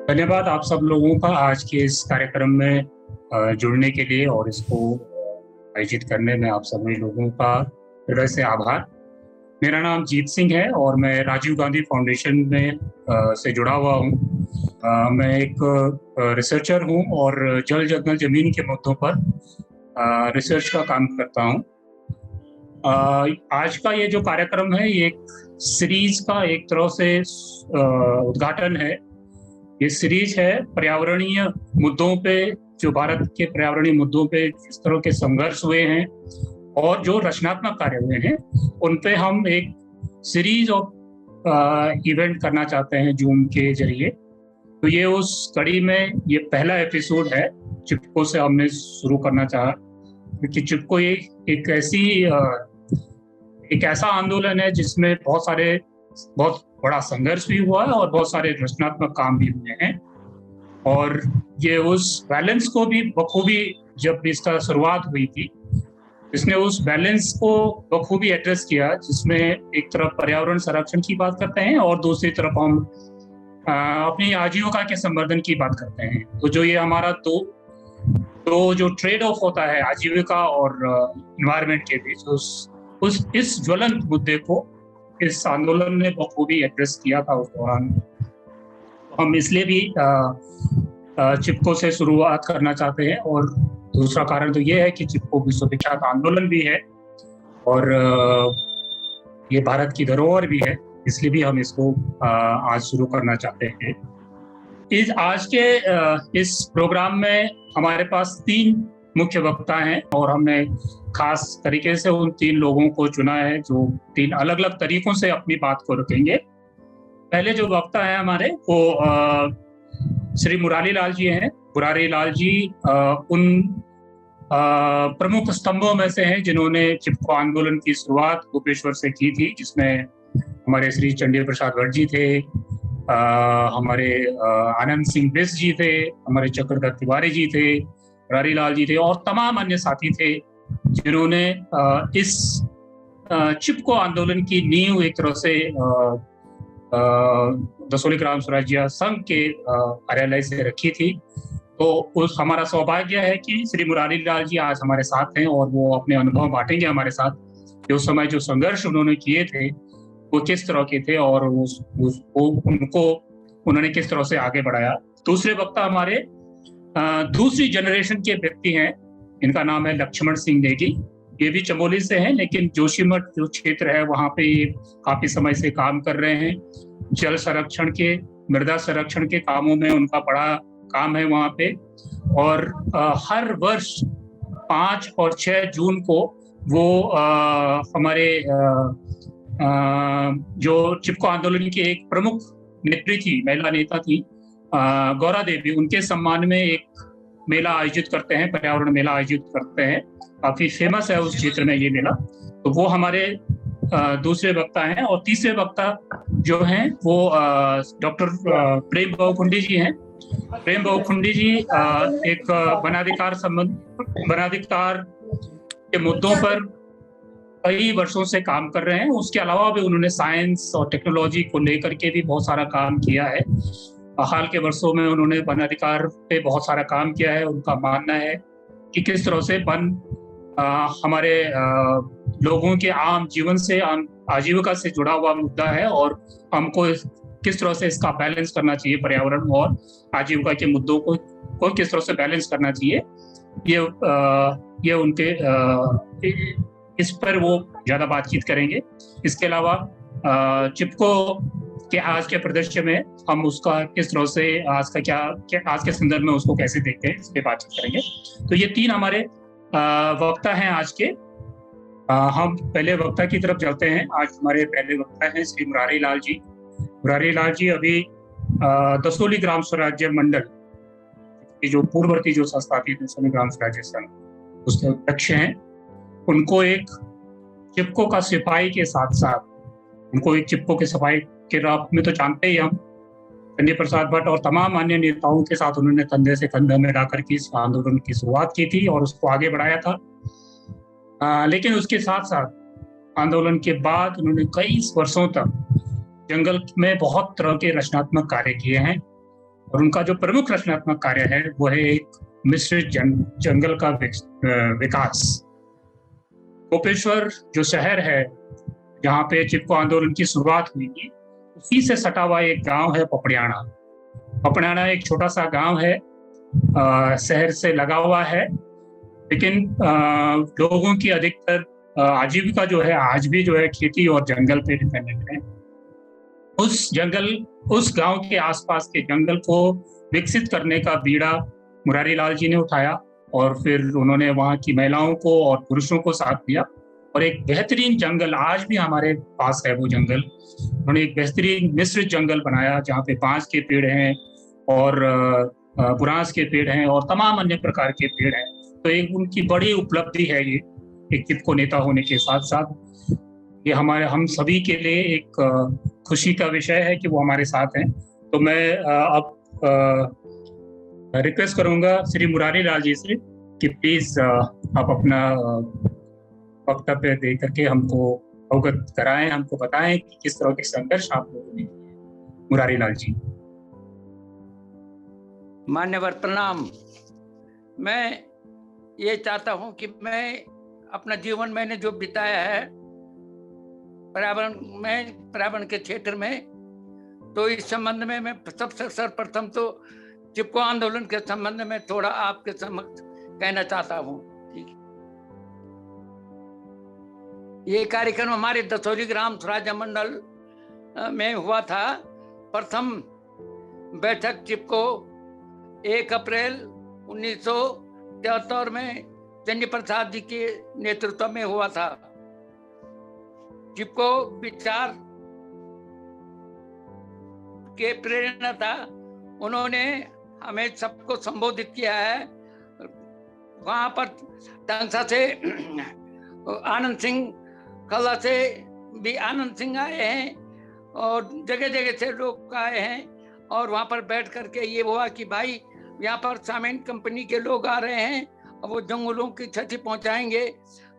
धन्यवाद आप सब लोगों का आज के इस कार्यक्रम में जुड़ने के लिए और इसको आयोजित करने में आप सभी लोगों का हृदय से आभार। मेरा नाम जीत सिंह है और मैं राजीव गांधी फाउंडेशन में से जुड़ा हुआ हूँ। मैं एक रिसर्चर हूँ और जल जंगल जमीन के मुद्दों पर रिसर्च का काम करता हूँ। आज का ये जो कार्यक्रम है ये एक सीरीज का एक तरह से उद्घाटन है। ये सीरीज है पर्यावरणीय मुद्दों पे, जो भारत के पर्यावरणीय मुद्दों पे जिस तरह के संघर्ष हुए हैं और जो रचनात्मक कार्य हुए हैं उन पे हम एक सीरीज ऑफ इवेंट करना चाहते हैं जूम के जरिए। तो ये उस कड़ी में ये पहला एपिसोड है। चिपको से हमने शुरू करना चाहा क्योंकि चिपको एक ऐसा आंदोलन है जिसमें बहुत बड़ा संघर्ष भी हुआ है और बहुत सारे रचनात्मक काम भी हुए हैं। और ये उस बैलेंस को भी बखूबी, जब इसका शुरुआत हुई थी, इसने उस बैलेंस को बखूबी एड्रेस किया, जिसमें एक तरफ पर्यावरण संरक्षण की बात करते हैं और दूसरी तरफ हम अपनी आजीविका के संवर्धन की बात करते हैं। तो जो ये हमारा तो जो ट्रेड ऑफ होता है आजीविका और एनवायरनमेंट के बीच, इस ज्वलंत मुद्दे को इस आंदोलन ने बखूबी एड्रेस किया था उस दौरान। हम इसलिए भी चिपको से शुरुआत करना चाहते हैं और दूसरा कारण तो ये है कि चिपको विश्वविख्यात आंदोलन भी है और ये भारत की धरोहर भी है, इसलिए भी हम इसको आज शुरू करना चाहते हैं। आज के इस प्रोग्राम में हमारे पास 3 मुख्य वक्ता हैं और हमने खास तरीके से उन 3 लोगों को चुना है जो 3 अलग अलग तरीकों से अपनी बात को रखेंगे। पहले जो वक्ता है हमारे वो श्री मुरारी लाल जी हैं। मुरारी लाल जी उन प्रमुख स्तंभों में से हैं जिन्होंने चिपको आंदोलन की शुरुआत गोपेश्वर से की थी, जिसमें हमारे श्री चंडी प्रसाद भट्ट जी थे, हमारे आनंद सिंह बिष्ट जी थे, हमारे चक्रधर तिवारी जी थे, मुरारी लाल जी थे और तमाम अन्य साथी थे जिन्होंने इस चिपको आंदोलन की नींव एक तरह से दसोली ग्राम स्वराज्य संघ के कार्यालय से रखी थी। तो हमारा सौभाग्य है कि श्री मुरारी लाल जी आज हमारे साथ हैं और वो अपने अनुभव बांटेंगे हमारे साथ कि उस समय जो संघर्ष उन्होंने किए थे वो किस तरह के थे और उन्होंने किस तरह से आगे बढ़ाया। दूसरे वक्ता हमारे दूसरी जनरेशन के व्यक्ति हैं। इनका नाम है लक्ष्मण सिंह नेगी। ये भी चमोली से हैं, लेकिन जोशीमठ जो क्षेत्र है वहाँ पे काफी समय से काम कर रहे हैं। जल संरक्षण के, मृदा संरक्षण के कामों में उनका बड़ा काम है वहाँ पे। और हर वर्ष 5 और 6 जून को वो हमारे जो चिपको आंदोलन की एक प्रमुख नेत्री थी, महिला नेता थी, गौरा देवी, उनके सम्मान में एक मेला आयोजित करते हैं, पर्यावरण मेला आयोजित करते हैं। काफी फेमस है उस क्षेत्र में ये मेला। तो वो हमारे दूसरे वक्ता हैं। और तीसरे वक्ता जो हैं वो डॉक्टर प्रेम बहुखुंडी जी हैं। प्रेम बहुखुंडी जी एक वनाधिकार के मुद्दों पर कई वर्षों से काम कर रहे हैं। उसके अलावा भी उन्होंने साइंस और टेक्नोलॉजी को लेकर के भी बहुत सारा काम किया है। हाल के वर्षों में उन्होंने वन अधिकार पे बहुत सारा काम किया है। उनका मानना है कि किस तरह से वन हमारे लोगों के आम जीवन से, आम आजीविका से जुड़ा हुआ मुद्दा है और हमको किस तरह से इसका बैलेंस करना चाहिए, पर्यावरण और आजीविका के मुद्दों को किस तरह से बैलेंस करना चाहिए, ये उनके इस पर वो ज्यादा बातचीत करेंगे। इसके अलावा चिपको के आज के परिदृश्य में हम उसका किस तरह से आज के संदर्भ में उसको कैसे देखते हैं, इस पे बातचीत करेंगे। तो ये 3 हमारे वक्ता हैं आज के। हम पहले वक्ता की तरफ चलते हैं। आज हमारे पहले वक्ता हैं श्री मुरारी लाल जी। मुरारी लाल जी अभी दसोली ग्राम स्वराज्य मंडल की जो पूर्ववर्ती जो संस्था थी दसोली ग्राम स्वराज्य संघ, उसके अध्यक्ष हैं। उनको एक चिपको का सिपाही के साथ साथ, उनको एक चिपको के सिपाही के रूप में तो जानते ही हम, चंडी प्रसाद भट्ट और तमाम अन्य नेताओं के साथ उन्होंने कंधे से कंधा मिलाकर के इस आंदोलन की शुरुआत की थी और उसको आगे बढ़ाया था। लेकिन उसके साथ साथ आंदोलन के बाद उन्होंने कई वर्षों तक जंगल में बहुत तरह के रचनात्मक कार्य किए हैं और उनका जो प्रमुख रचनात्मक कार्य है वो है एक मिश्रित जंगल का विकास। गोपेश्वर जो शहर है जहाँ पे चिपको आंदोलन की शुरुआत हुई थी, उसी से सटा हुआ एक गांव है पपड़ियाणा। पपड़ियाणा एक छोटा सा गांव है, शहर से लगा हुआ है, लेकिन लोगों की अधिकतर आजीविका जो है आज भी जो है खेती और जंगल पे डिपेंडेंट है। उस गांव के आसपास के जंगल को विकसित करने का बीड़ा मुरारी लाल जी ने उठाया और फिर उन्होंने वहाँ की महिलाओं को और पुरुषों को साथ दिया और एक बेहतरीन जंगल, आज भी हमारे पास है वो जंगल। उन्होंने एक बेहतरीन मिश्रित जंगल बनाया जहाँ पे बांस के पेड़ हैं और बुरांस के पेड़ हैं और तमाम अन्य प्रकार के पेड़ हैं। तो एक उनकी बड़ी उपलब्धि है ये, एक चिपको नेता होने के साथ साथ ये हम सभी के लिए एक खुशी का विषय है कि वो हमारे साथ हैं। तो मैं अब रिक्वेस्ट करूंगा श्री मुरारी लाल जी से कि प्लीज आप अपना वक्तव्य दे करके हमको अवगत कराएं, हमको बताएं कि किस तरह के संघर्ष आप लोगों ने किए। मुरारी लाल जी। मान्यवर प्रणाम। मैं ये चाहता हूं कि मैं अपना जीवन मैंने जो बिताया है पर्यावरण के क्षेत्र में, तो इस संबंध में मैं सबसे सर्वप्रथम तो चिपको आंदोलन के संबंध में थोड़ा आपके समक्ष कहना चाहता हूं। ठीक, ये कार्यक्रम हमारे दसौली ग्राम स्वराज्य मंडल में हुआ था। प्रथम बैठक चिपको 1 अप्रैल 1973 में चंडी प्रसाद जी के नेतृत्व में हुआ था। चिपको विचार के प्रेरणा था, उन्होंने हमें सबको संबोधित किया है। वहां पर टंगसा से आनंद सिंह, खला से भी आनंद सिंह आए हैं और जगह जगह से लोग आए हैं। और वहां पर बैठ करके ये हुआ कि भाई यहाँ पर सामेंट कंपनी के लोग आ रहे हैं और वो जंगलों की क्षति पहुंचाएंगे,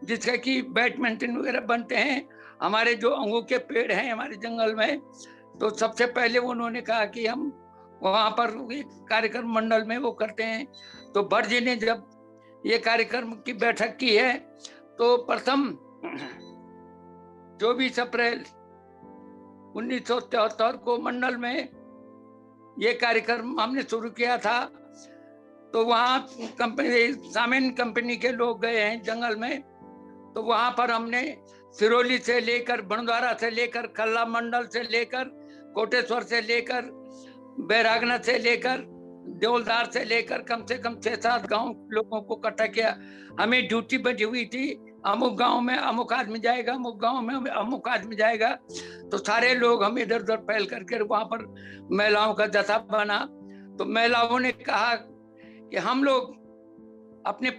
जिसका कि बैडमिंटन वगैरह बनते हैं। हमारे जो अंगूर के पेड़ हैं हमारे जंगल में, तो सबसे पहले उन्होंने कहा कि हम वहाँ पर एक कार्यक्रम मंडल में वो करते हैं। तो भट्ट जी ने जब ये कार्यक्रम की बैठक की है तो प्रथम 24 अप्रैल 1973 को मंडल में ये कार्यक्रम हमने शुरू किया था। तो वहाँ सामेन कंपनी के लोग गए हैं जंगल में। तो वहाँ पर हमने सिरोली से लेकर, बंडवारा से लेकर, खल्ला मंडल से लेकर, कोटेश्वर से लेकर, बैरागना से लेकर, देवलदार से लेकर कम से कम 6-7 गांव लोगों को इकट्ठा किया। हमें ड्यूटी बची हुई थी, अमुक गांव में अमुक आदमी जाएगा, अमुक गांव में अमुक आदमी जाएगा। तो सारे लोग हम इधर उधर फैल करके वहां पर महिलाओं का जथा बना। तो महिलाओं ने कहा कि हम लोग अपने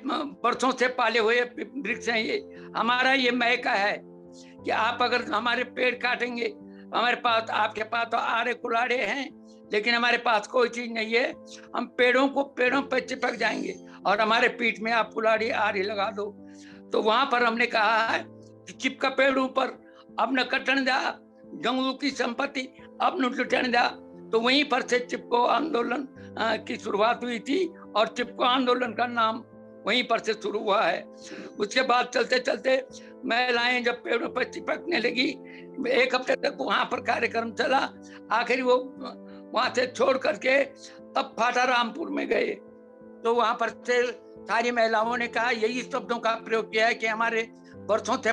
वर्षों से पाले हुए वृक्ष हैं, ये हमारा ये महका है कि आप अगर हमारे पेड़ काटेंगे, हमारे पास, आपके पास तो आरे कुलाड़े हैं लेकिन हमारे पास कोई चीज नहीं है, हम पेड़ों पर चिपक जाएंगे और हमारे पीठ में आप कुलाड़ी आरी लगा दो। तो वहां पर हमने कहा है कि चिपका पेड़ों पर अब न कटन जा, जंगलों की संपत्ति अब न लुटन जा। तो वहीं पर से चिपको आंदोलन की शुरुआत हुई थी और चिपको आंदोलन का नाम वहीं पर से शुरू हुआ है। उसके बाद चलते चलते महिलाएं जब पेड़ों पर चिपकने लगी, 1 हफ्ते तक वहां पर कार्यक्रम चला। आखिर वो वहां से छोड़ करके तब फाटा रामपुर में गए। तो वहां पर से सारी महिलाओं ने कहा, यही शब्दों का प्रयोग किया है कि हमारे वर्षों से,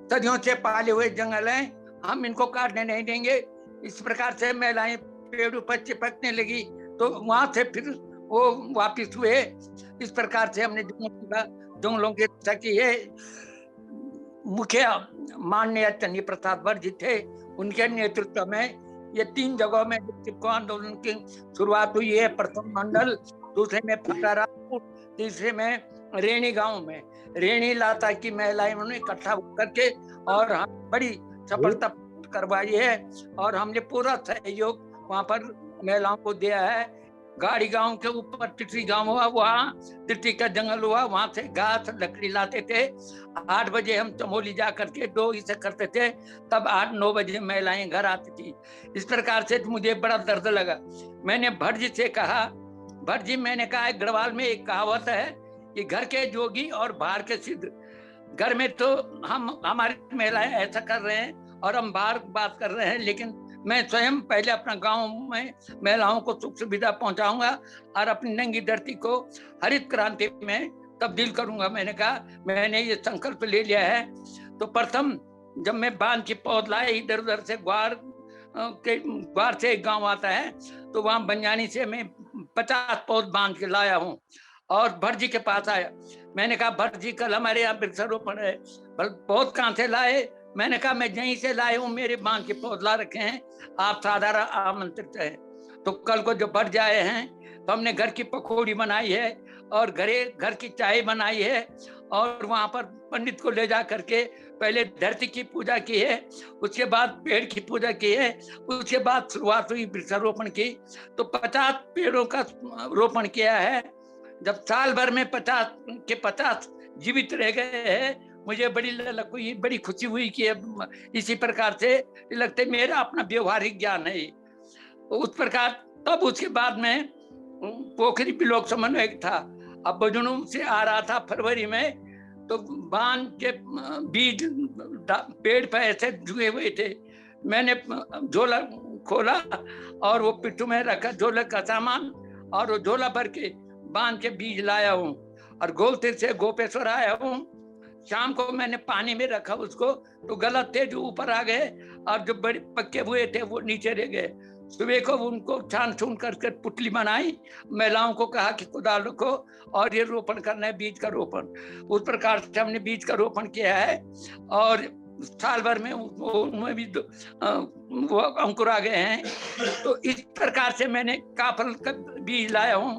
सदियों से पाले हुए जंगल हैं, हम इनको काटने नहीं देंगे। इस प्रकार से महिलाएं पेड़ों पर चिपकने लगी। तो वहां से फिर वो वापिस हुए। इस प्रकार से हमने जंगलों की रक्षा की है। मुखिया माननीय चंडी प्रसाद भट्ट जी थे, उनके नेतृत्व में ये 3 जगहों में चिपको आंदोलन की शुरुआत हुई है। प्रथम मंडल, दूसरे में फटारामपुर, तीसरे में रेणी गांव में। रेणी लाता की महिलाएं उन्होंने इकट्ठा करके और हम बड़ी सफलता करवाई है और हमने पूरा सहयोग वहां पर महिलाओं को दिया है। गाड़ी गांव के ऊपर टिटरी गांव हुआ, वहाँ टिटरी का जंगल हुआ, वहां से घास लकड़ी लाते थे। 8 बजे हम चमोली जा करके 2 ही से करते थे, तब 8-9 बजे महिलाएं घर आती थी। इस प्रकार से मुझे बड़ा दर्द लगा। मैंने भट्ट जी से कहा, भट्ट जी मैंने कहा गढ़वाल में एक कहावत है कि घर के जोगी और बाहर के सिद्ध। घर में तो हम हमारी महिलाएं ऐसा कर रहे हैं और हम बाहर बात कर रहे हैं, लेकिन मैं स्वयं पहले अपना गांव में महिलाओं को सुख सुविधा पहुंचाऊंगा और अपनी नंगी धरती को हरित क्रांति में तब्दील करूंगा। मैंने कहा, मैंने ये संकल्प ले लिया है। तो प्रथम जब मैं बांध की पौध लाया, इधर उधर से ग्वार से एक गांव आता है, तो वहां बंजानी से मैं 50 पौध बांध के लाया हूँ और भट्ट जी के पास आया। मैंने कहा, भट्ट जी कल हमारे यहाँ वृक्षारोपण है, पौध कहाँ से लाए? मैंने कहा, मैं यहीं से लाए हूँ, मेरे बांध के पौध ला रखे हैं, आप साधारण आमंत्रित हैं। तो कल को जो भट्ट जाए हैं तो हमने घर की पकौड़ी बनाई है और घर की चाय बनाई है और वहां पर पंडित को ले जा करके पहले धरती की पूजा की है, उसके बाद पेड़ की पूजा की है, उसके बाद शुरुआत हुई वृक्षारोपण की। तो 50 पेड़ों का रोपण किया है। जब साल भर में 50 के 50 जीवित रह गए हैं, मुझे बड़ी ललक हुई, बड़ी खुशी हुई कि इसी प्रकार से लगते मेरा अपना व्यवहारिक ज्ञान है। उस प्रकार तब उसके बाद में पोखरी ब्लॉक समन्वयक था। अब बजनू से आ रहा था फरवरी में, तो बांध के बीज पेड़ पर ऐसे जुए हुए थे। मैंने झोला खोला और वो पिट्ठू में रखा झोले का सामान और वो झोला भर के बांध के बीज लाया हूँ और गोलतीर से गोपेश्वर आया हूँ। शाम को मैंने पानी में रखा उसको, तो गलत थे जो ऊपर आ गए और जो बड़े पक्के हुए थे वो नीचे रह गए। सुबह को उनको छान छून करके पुतली बनाई, महिलाओं को कहा कि कुदाल रखो और ये रोपण करना है, बीज का रोपण। उस प्रकार से हमने बीज का रोपण किया है और साल भर में उनमें भी वो अंकुर आ गए हैं। तो इस प्रकार से मैंने काफल का बीज लाया हूँ,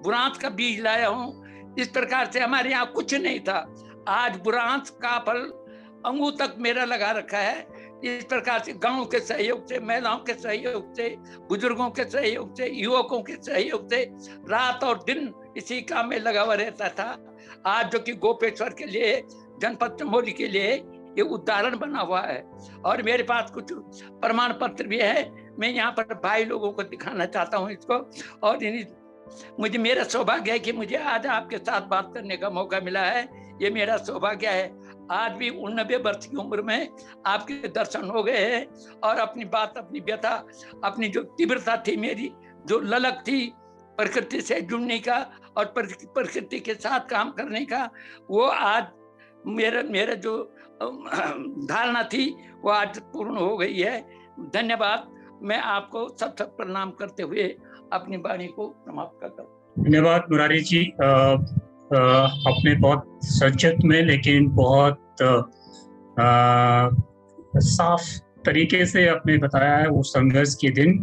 बुरांस का बीज लाया हूँ। इस प्रकार से हमारे यहाँ कुछ नहीं था, आज बुरांस काफल अंगूर तक मेरा लगा रखा है। इस प्रकार से गांव के सहयोग से, महिलाओं के सहयोग से, बुजुर्गों के सहयोग से, युवकों के सहयोग से रात और दिन इसी काम में लगा हुआ रहता था। आज जो कि गोपेश्वर के लिए, जनपद चमोली के लिए ये उदाहरण बना हुआ है। और मेरे पास कुछ प्रमाण पत्र भी है, मैं यहाँ पर भाई लोगों को दिखाना चाहता हूँ इसको। और मुझे मेरा सौभाग्य है कि मुझे आज आपके साथ बात करने का मौका मिला है, ये मेरा सौभाग्य है। आज भी 89 वर्ष की उम्र में आपके दर्शन हो गए हैं और अपनी बात, अपनी व्यथा, अपनी जो तीव्रता थी, मेरी जो ललक थी प्रकृति से जुड़ने का और प्रकृति के साथ काम करने का, वो आज मेरा जो धारणा थी वो आज पूर्ण हो गई है। धन्यवाद। मैं आपको सब प्रणाम करते हुए अपनी वाणी को समाप्त करता हूँ। धन्यवाद मुरारी जी। अपने बहुत संक्षिप्त में लेकिन बहुत साफ तरीके से आपने बताया है वो संघर्ष के दिन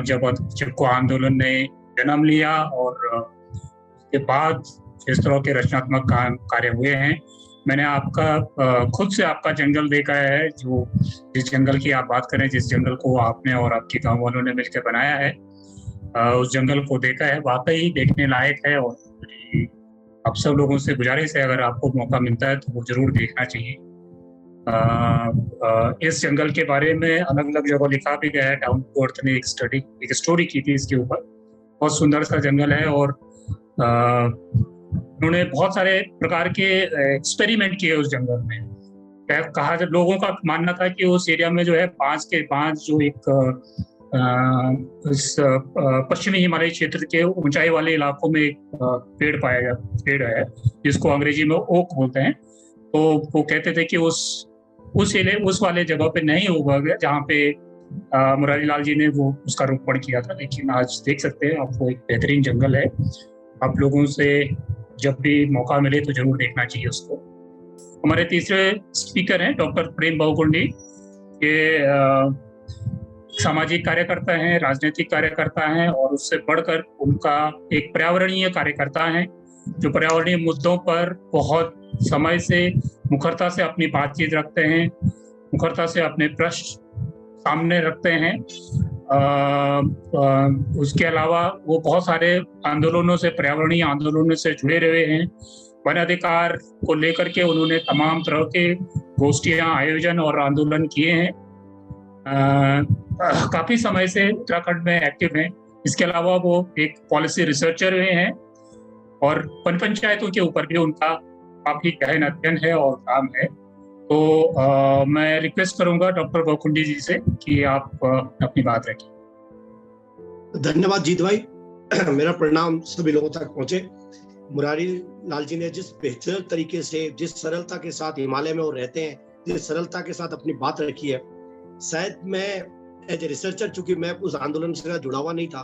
जब चिपको आंदोलन ने जन्म लिया और उसके बाद जिस तरह के रचनात्मक कार्य हुए हैं। मैंने आपका खुद से आपका जंगल देखा है, जो जिस जंगल की आप बात करें, जिस जंगल को आपने और आपके गांव वालों ने मिलकर बनाया है, उस जंगल को देखा है, वाकई देखने लायक है। और आप सब लोगों से गुजारिश है, अगर आपको मौका मिलता है तो वो जरूर देखना चाहिए। इस जंगल के बारे में अलग अलग जगह लिखा भी गया है। डाउन टू अर्थ ने एक स्टोरी की थी इसके ऊपर। बहुत सुंदर सा जंगल है और उन्होंने बहुत सारे प्रकार के एक्सपेरिमेंट किए उस जंगल में। कहा जब लोगों का मानना था कि उस एरिया में जो है 5 के 5 जो एक इस पश्चिमी हिमालय क्षेत्र के ऊंचाई वाले इलाकों में एक पेड़ है जिसको अंग्रेजी में ओक बोलते हैं। तो वो कहते थे कि उस वाले जगह पे नहीं होगा जहाँ पे मुरारी लाल जी ने वो उसका रोपण किया था। लेकिन आज देख सकते हैं आपको एक बेहतरीन जंगल है। आप लोगों से जब भी मौका मिले तो जरूर देखना चाहिए उसको। हमारे तीसरे स्पीकर हैं डॉक्टर प्रेम बहुगुंडी। ये सामाजिक कार्यकर्ता हैं, राजनीतिक कार्यकर्ता हैं और उससे बढ़कर उनका एक पर्यावरणीय कार्यकर्ता हैं जो पर्यावरणीय मुद्दों पर बहुत समय से मुखरता से अपनी बातचीत रखते हैं, मुखरता से अपने प्रश्न सामने रखते हैं। उसके अलावा वो बहुत सारे आंदोलनों से, पर्यावरणीय आंदोलनों से जुड़े रहे हैं। वन अधिकार को लेकर के उन्होंने तमाम तरह के गोष्ठियां, आयोजन और आंदोलन किए हैं। काफी समय से उत्तराखंड में एक्टिव हैं। इसके अलावा वो एक पॉलिसी रिसर्चर रहे हैं और वन पंचायतों के ऊपर भी उनका काफी गहन अध्ययन है और काम है। तो मैं रिक्वेस्ट करूंगा डॉक्टर बोखुंडी जी से कि आप अपनी बात रखें। धन्यवाद जीत भाई। मेरा प्रणाम सभी लोगों तक पहुंचे। मुरारी लाल जी ने जिस बेहतर तरीके से, जिस सरलता के साथ हिमालय में वो रहते हैं, जिस सरलता के साथ अपनी बात रखी है, शायद मैं एज ए रिसर्चर, चूंकि मैं उस आंदोलन से जुड़ा हुआ नहीं था,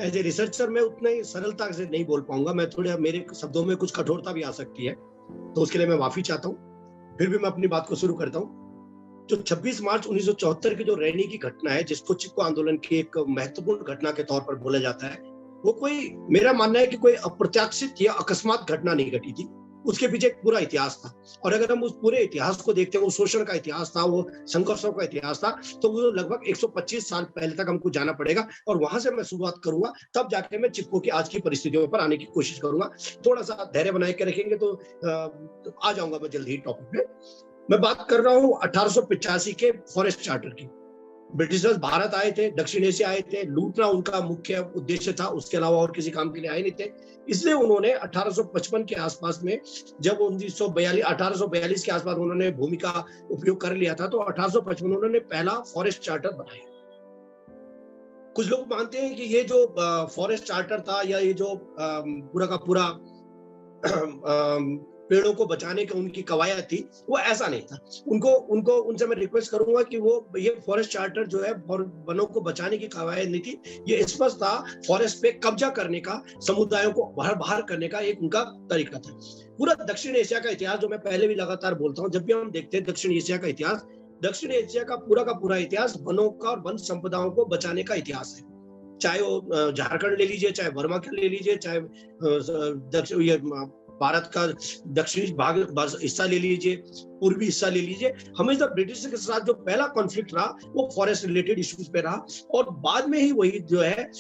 एज ए रिसर्चर मैं उतने ही सरलता से नहीं बोल पाऊंगा। मैं थोड़ा, मेरे शब्दों में कुछ कठोरता भी आ सकती है, तो उसके लिए मैं माफी चाहता हूँ। फिर भी मैं अपनी बात को शुरू करता हूँ। जो 26 मार्च 1974 की जो रैनी की घटना है, जिसको चिपको आंदोलन की एक महत्वपूर्ण घटना के तौर पर बोला जाता है, वो कोई, मेरा मानना है कि कोई अप्रत्याशित या अकस्मात घटना नहीं घटी थी। उसके पीछे एक पूरा इतिहास था, और अगर हम उस पूरे इतिहास को देखते हैं, वो शोषण का इतिहास था, वो संघर्षों का इतिहास था, तो वो लगभग 125 साल पहले तक हमको जाना पड़ेगा। और वहां से मैं शुरुआत करूंगा, तब जाके मैं चिपको की आज की परिस्थितियों पर आने की कोशिश करूंगा। थोड़ा सा धैर्य बनाए के रखेंगे तो आ जाऊंगा मैं जल्दी ही टॉपिक पे। मैं बात कर रहा हूँ 1885 के फॉरेस्ट चार्टर की। ब्रिटिशर्स भारत आए थे, दक्षिण एशिया आए थे, लूटना उनका मुख्य उद्देश्य था, उसके अलावा और किसी काम के लिए आए नहीं थे। इसलिए उन्होंने 1855 के आसपास में, जब 1842 के आसपास उन्होंने भूमि का उपयोग कर लिया था, तो 1855 उन्होंने पहला फॉरेस्ट चार्टर बनाया। कुछ लोग मानते हैं कि ये जो फॉरेस्ट चार्टर था, या ये जो पूरा का पूरा पेड़ों को बचाने की उनकी कवायद थी, वो ऐसा नहीं था। उनसे मैं रिक्वेस्ट करूंगा कि वो, ये फॉरेस्ट चार्टर जो है, वनों को बचाने की कवायद नहीं थी। ये स्पष्ट था फॉरेस्ट पे कब्जा करने का, समुदायों को बाहर करने का एक उनका तरीका था। पूरा दक्षिण एशिया का इतिहास, जो मैं पहले भी लगातार बोलता हूँ, जब भी हम देखते हैं दक्षिण एशिया का इतिहास, दक्षिण एशिया का पूरा इतिहास वनों का और वन संपदाओं को बचाने का इतिहास है। चाहे वो झारखंड ले लीजिए, चाहे वर्मा का ले लीजिए, चाहे भारत का दक्षिणी भाग हिस्सा ले लीजिए, पूर्वी हिस्सा ले लीजिए, हमेशा ब्रिटिश के साथ जो पहला कॉन्फ्लिक्ट रहा वो फॉरेस्ट रिलेटेड इश्यूज पे रहा, और बाद में ही वही जो है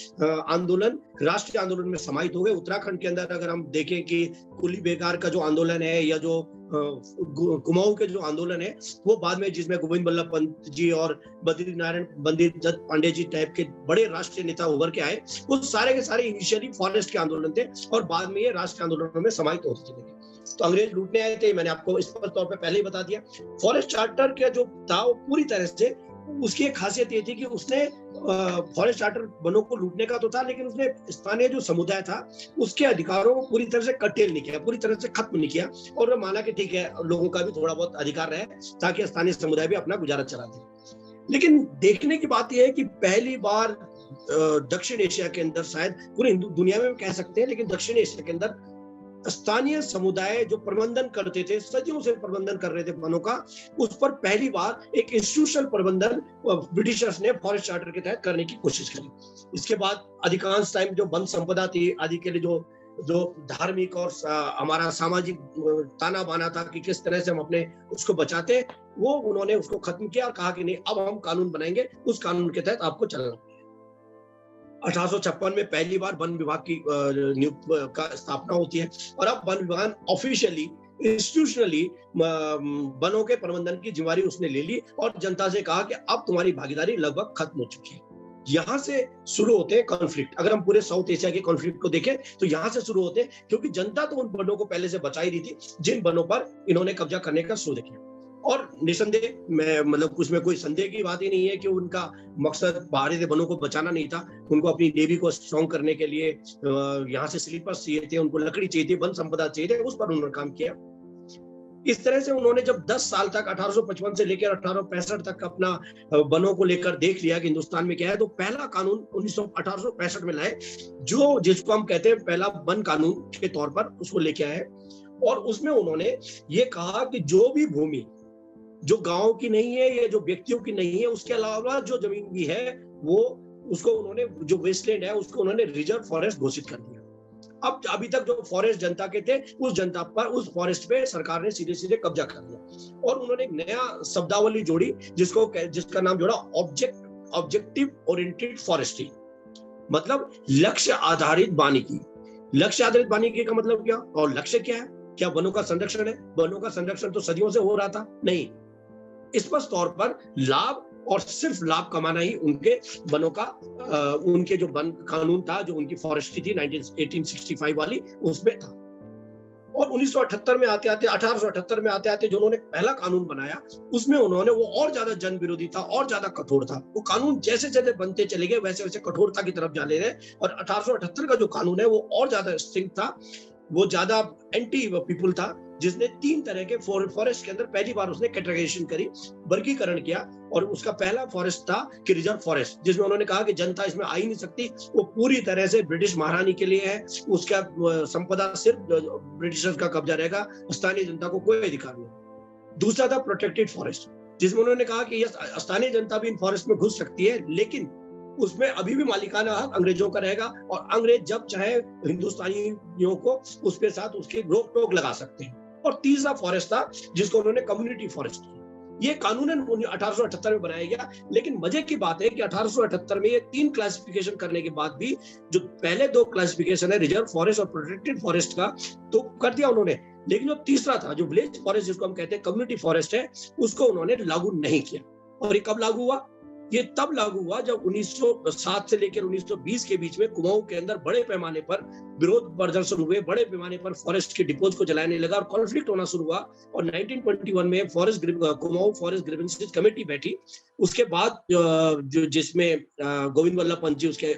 आंदोलन राष्ट्रीय आंदोलन में समाहित हो गए। उत्तराखंड के अंदर अगर हम देखें कि कुली बेगार का जो आंदोलन है, या जो कुमाऊं के जो आंदोलन है, वो बाद में, जिसमें गोविंद बल्लभ पंत जी और बंदित दत्त पांडे जी टाइप के बड़े राष्ट्रीय नेता उभर के आए, वो सारे के सारे इनिशियली फॉरेस्ट के आंदोलन थे, और बाद में ये राष्ट्रीय आंदोलनों में समाहित होते चले गए। तो अंग्रेज लूटने आए थे, मैंने आपको स्पष्ट तौर पे पहले ही बता दिया। फॉरेस्ट चार्टर का जो था, वो पूरी तरह से, उसकी एक खासियत ये थी कि उसने फॉरेस्ट चार्टर वनों को लूटने का तो था, लेकिन उसने स्थानीय जो समुदाय था उसके अधिकारों को पूरी तरह से कटेल नहीं किया, पूरी तरह से खत्म नहीं किया, और माना कि ठीक है, लोगों का भी थोड़ा बहुत अधिकार रहे, ताकि स्थानीय समुदाय भी अपना गुजारा चला दे। लेकिन देखने की बात यह है कि पहली बार दक्षिण एशिया के अंदर, शायद पूरी दुनिया में कह सकते हैं, लेकिन दक्षिण एशिया के अंदर स्थानीय समुदाय जो प्रबंधन करते थे, सदियों से प्रबंधन कर रहे थे वनों का, उस पर पहली बार एक इंस्टीट्यूशनल प्रबंधन ब्रिटिशर्स ने फॉरेस्ट चार्टर के तहत करने की कोशिश करी। इसके बाद अधिकांश टाइम जो वन संपदा थी आदि के लिए जो धार्मिक और हमारा सामाजिक ताना बाना था कि किस तरह से हम अपने उसको बचाते, वो उन्होंने उसको खत्म किया और कहा कि नहीं, अब हम कानून बनाएंगे, उस कानून के तहत आपको चलना। 1856 में पहली बार वन विभाग की नियुक्ति का स्थापना होती है, और अब वन विभाग ऑफिशियली, इंस्टीट्यूशनली वनों के प्रबंधन की जिम्मेदारी उसने ले ली, और जनता से कहा कि अब तुम्हारी भागीदारी लगभग खत्म हो चुकी है। यहाँ से शुरू होते हैं कॉन्फ्लिक्ट। अगर हम पूरे साउथ एशिया के कॉन्फ्लिक्ट को देखें तो यहाँ से शुरू होते हैं, क्योंकि जनता तो उन वनों को पहले से बचा ही रही थी जिन वनों पर इन्होंने कब्जा करने का शुरू किया। और निसंदेह, मैं मतलब उसमें कोई संदेह की बात ही नहीं है कि उनका मकसद बाहरी वनों को बचाना नहीं था। उनको अपनी नेवी को स्ट्रॉन्ग करने के लिए यहाँ से स्लीपर्स चाहिए थे, उनको लकड़ी चाहिए थी, वन संपदा चाहिए थे, उस पर उन्होंने काम किया। इस तरह से उन्होंने जब 10 साल तक 1855 से लेकर 1865 तक अपना वनों को लेकर देख लिया कि हिंदुस्तान में क्या है, तो पहला कानून 1865 में लाए, जिसको हम कहते हैं पहला वन कानून के तौर पर उसको लेके आए। और उसमें उन्होंने ये कहा कि जो भी भूमि जो गांव की नहीं है या जो व्यक्तियों की नहीं है, उसके अलावा जो जमीन भी है, वो उसको उन्होंने, जो वेस्टलैंड है, उसको उन्होंने रिजर्व फॉरेस्ट घोषित कर दिया। अब अभी तक जो फॉरेस्ट जनता के थे, उस जनता पर, उस फॉरेस्ट पे सरकार ने सीधे सीधे कब्जा कर लिया। और उन्होंने एक नया शब्दावली जोड़ी, जिसका नाम जोड़ा ऑब्जेक्ट ऑब्जेक्टिव ओरिएंटेड फॉरेस्ट्री, मतलब लक्ष्य आधारित वानिकी। लक्ष्य आधारित वानिकी का मतलब क्या और लक्ष्य क्या है? क्या वनों का संरक्षण है? वनों का संरक्षण तो सदियों से हो रहा था, नहीं। स्पष्ट तौर पर लाभ और सिर्फ लाभ कमाना ही उनके वनों का उनके जो वन कानून था, जो उनकी फॉरेस्ट्री थी 1865 वाली, उसमें था। और 1978 में आते आते 1878 में आते आते जो उन्होंने पहला कानून बनाया, उसमें उन्होंने वो और ज्यादा जन विरोधी था, और ज्यादा कठोर था। वो कानून जैसे जैसे बनते चले गए वैसे वैसे कठोरता की तरफ जाने रहे। और 1878 का जो कानून है वो और ज्यादा स्ट्रिक्ट था, वो ज्यादा एंटी पीपुल था, जिसने 3 तरह के फॉरेस्ट के अंदर पहली बार उसने कैटेगराइजेशन करी, वर्गीकरण किया। और उसका पहला फॉरेस्ट था कि रिजर्व फॉरेस्ट, जिसमें उन्होंने कहा कि जनता इसमें आ ही नहीं सकती, वो पूरी तरह से ब्रिटिश महारानी के लिए है, उसका संपदा सिर्फ ब्रिटिशर्स का कब्जा रहेगा, स्थानीय जनता को कोई अधिकार नहीं। दूसरा था प्रोटेक्टेड फॉरेस्ट, जिसमें उन्होंने कहा कि स्थानीय जनता भी इन फॉरेस्ट में घुस सकती है, लेकिन उसमें अभी भी मालिकाना हक अंग्रेजों का रहेगा, और अंग्रेज जब चाहे हिंदुस्तानियों को उसके साथ उसके रोक टोक लगा सकते हैं। और तीसरा फॉरेस्ट था जिसको उन्होंने कम्युनिटी फॉरेस्ट किया। ये कानूनन 1878 में बनाया गया। लेकिन मजे की बात है कि 1878 में ये 3 क्लासिफिकेशन करने के बाद भी जो पहले 2 क्लासिफिकेशन है रिजर्व फॉरेस्ट और प्रोटेक्टेड फॉरेस्ट का, तो कर दिया उन्होंने, लेकिन जो तीसरा था जो विलेज फॉरेस्ट जिसको हम कहते हैं कम्युनिटी फॉरेस्ट है, उसको उन्होंने लागू नहीं किया। और ये कब लागू हुआ? ये तब लागू हुआ जब 1907 से लेकर 1920 के बीच में कुमाऊं के अंदर बड़े पैमाने पर विरोध प्रदर्शन हुए, बड़े पैमाने पर फॉरेस्ट के डिपोज को जलाने लगा और कॉन्फ्लिक्ट होना शुरू हुआ। और 1921 में कुमाऊं फॉरेस्ट ग्रीवेंसेस कमेटी बैठी। उसके बाद जो जिसमें गोविंद वल्लभ पंत जी उसके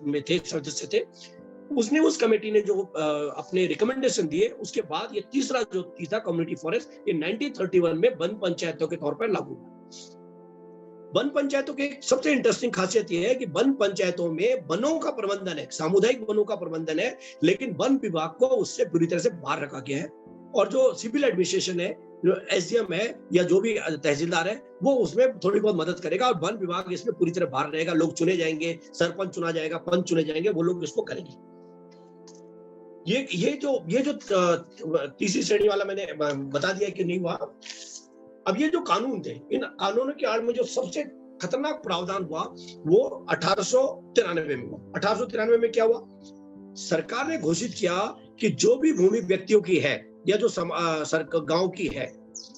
में थे, सदस्य थे, उसने उस कमेटी ने जो अपने रिकमेंडेशन दिए, उसके बाद ये तीसरा जो था कम्युनिटी फॉरेस्ट, ये 1931 में वन पंचायतों के तौर पर लागू हुआ। वन पंचायतों की सबसे इंटरेस्टिंग खासियत यह है कि वन पंचायतों में वनों का प्रबंधन है, सामुदायिक वनों का प्रबंधन है, लेकिन वन विभाग को उससे पूरी तरह से बाहर रखा गया है। और जो सिविल एडमिनिस्ट्रेशन है, जो एसडीएम है या जो भी तहसीलदार है, वो उसमें थोड़ी बहुत मदद करेगा, और वन विभाग इसमें पूरी तरह बाहर रहेगा। लोग चुने जाएंगे, सरपंच चुना जाएगा, पंच चुने जाएंगे, वो लोग इसको करेंगे। ये जो तीसरी श्रेणी वाला मैंने बता दिया कि नहीं हुआ। अब ये जो कानून थे, इन कानूनों की आड़ में जो सबसे खतरनाक प्रावधान हुआ वो 1893 में हुआ। 1893 में क्या हुआ? सरकार ने घोषित किया कि जो भी भूमि व्यक्तियों की है या जो गांव की है,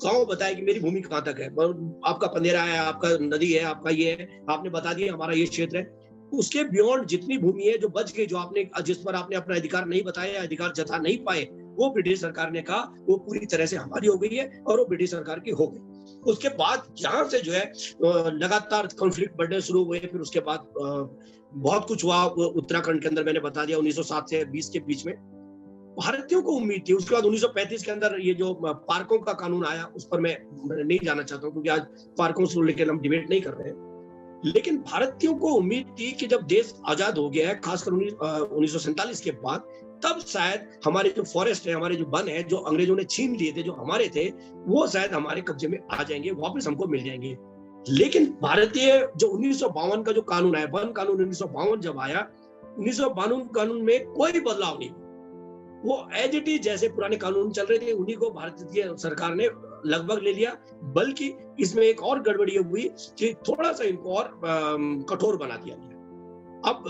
गांव बताए कि मेरी भूमि कहाँ तक है, आपका पंदेरा है, आपका नदी है, आपका ये है, आपने बता दिया हमारा ये क्षेत्र है, उसके बियॉन्ड जितनी भूमि है जो बच गई, जो आपने जिस पर आपने अपना अधिकार नहीं बताया, अधिकार जता नहीं पाए, वो ब्रिटिश सरकार ने कहा वो पूरी तरह से हमारी हो गई है, और वो ब्रिटिश सरकार की हो गई। उसके बाद जहां से जो है लगातार कॉन्फ्लिक्ट बढ़ने शुरू हुए। फिर उसके बाद बहुत कुछ हुआ उत्तराखंड के अंदर, मैंने बता दिया 1907 से 20 के बीच में। भारतीयों को उम्मीद थी, उसके बाद 1935 के अंदर ये जो पार्कों का कानून आया, उस पर मैं नहीं जाना चाहता हूँ क्योंकि आज पार्कों से लेकर हम डिबेट नहीं कर रहे हैं। लेकिन भारतीयों को उम्मीद थी कि जब देश आजाद हो गया है, खासकर 1947 के बाद, तब शायद हमारे जो फॉरेस्ट है, हमारे जो वन है, जो अंग्रेजों ने छीन लिए थे, जो हमारे थे, वो शायद हमारे कब्जे में आ जाएंगे, वापस हमको मिल जाएंगे। लेकिन भारतीय जो 1952 का जो कानून है, वन कानून 1952 जब आया, 1952 कानून में कोई बदलाव नहीं, वो एज इट इज जैसे पुराने कानून चल रहे थे उन्हीं को भारतीय सरकार ने लगभग ले लिया। बल्कि इसमें एक और गड़बड़ी हुई कि थोड़ा सा इनको और कठोर बना दिया गया। अब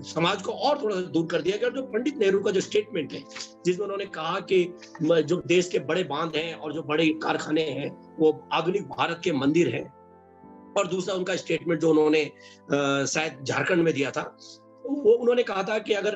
समाज को और थोड़ा सा दूर कर दिया गया। जो पंडित नेहरू का जो स्टेटमेंट है, जिसमें उन्होंने कहा कि जो देश के बड़े बांध हैं और जो बड़े कारखाने हैं वो आधुनिक भारत के मंदिर हैं, और दूसरा उनका स्टेटमेंट जो उन्होंने शायद झारखंड में दिया था, वो उन्होंने कहा था कि अगर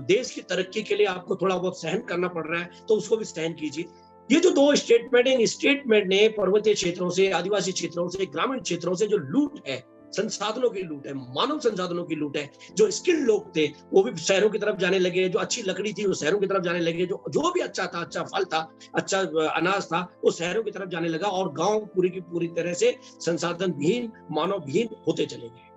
देश की तरक्की के लिए आपको थोड़ा बहुत सहन करना पड़ रहा है तो उसको भी सहन कीजिए। ये जो 2 स्टेटमेंट है, इन स्टेटमेंट ने पर्वतीय क्षेत्रों से, आदिवासी क्षेत्रों से, ग्रामीण क्षेत्रों से जो लूट है, संसाधनों की लूट है, मानव संसाधनों की लूट है, जो स्किल्ड लोग थे वो भी शहरों की तरफ जाने लगे, जो अच्छी लकड़ी थी वो शहरों की तरफ जाने लगे, जो भी अच्छा था, अच्छा फल था, अच्छा अनाज था, वो शहरों की तरफ जाने लगा, और गांव पूरी की पूरी तरह से संसाधन विहीन, मानव विहीन होते चले गए।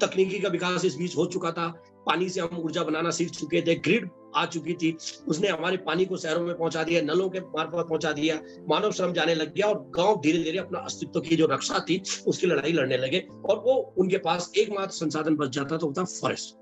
तकनीकी का विकास इस बीच हो चुका था, पानी से हम ऊर्जा बनाना सीख चुके थे, ग्रिड आ चुकी थी, उसने हमारे पानी को शहरों में पहुंचा दिया, नलों के मार्फत पहुंचा दिया, मानव श्रम जाने लग गया, और गांव धीरे धीरे अपना अस्तित्व की जो रक्षा थी उसकी लड़ाई लड़ने लगे, और वो उनके पास एकमात्र संसाधन बच जाता तो वो था फॉरेस्ट।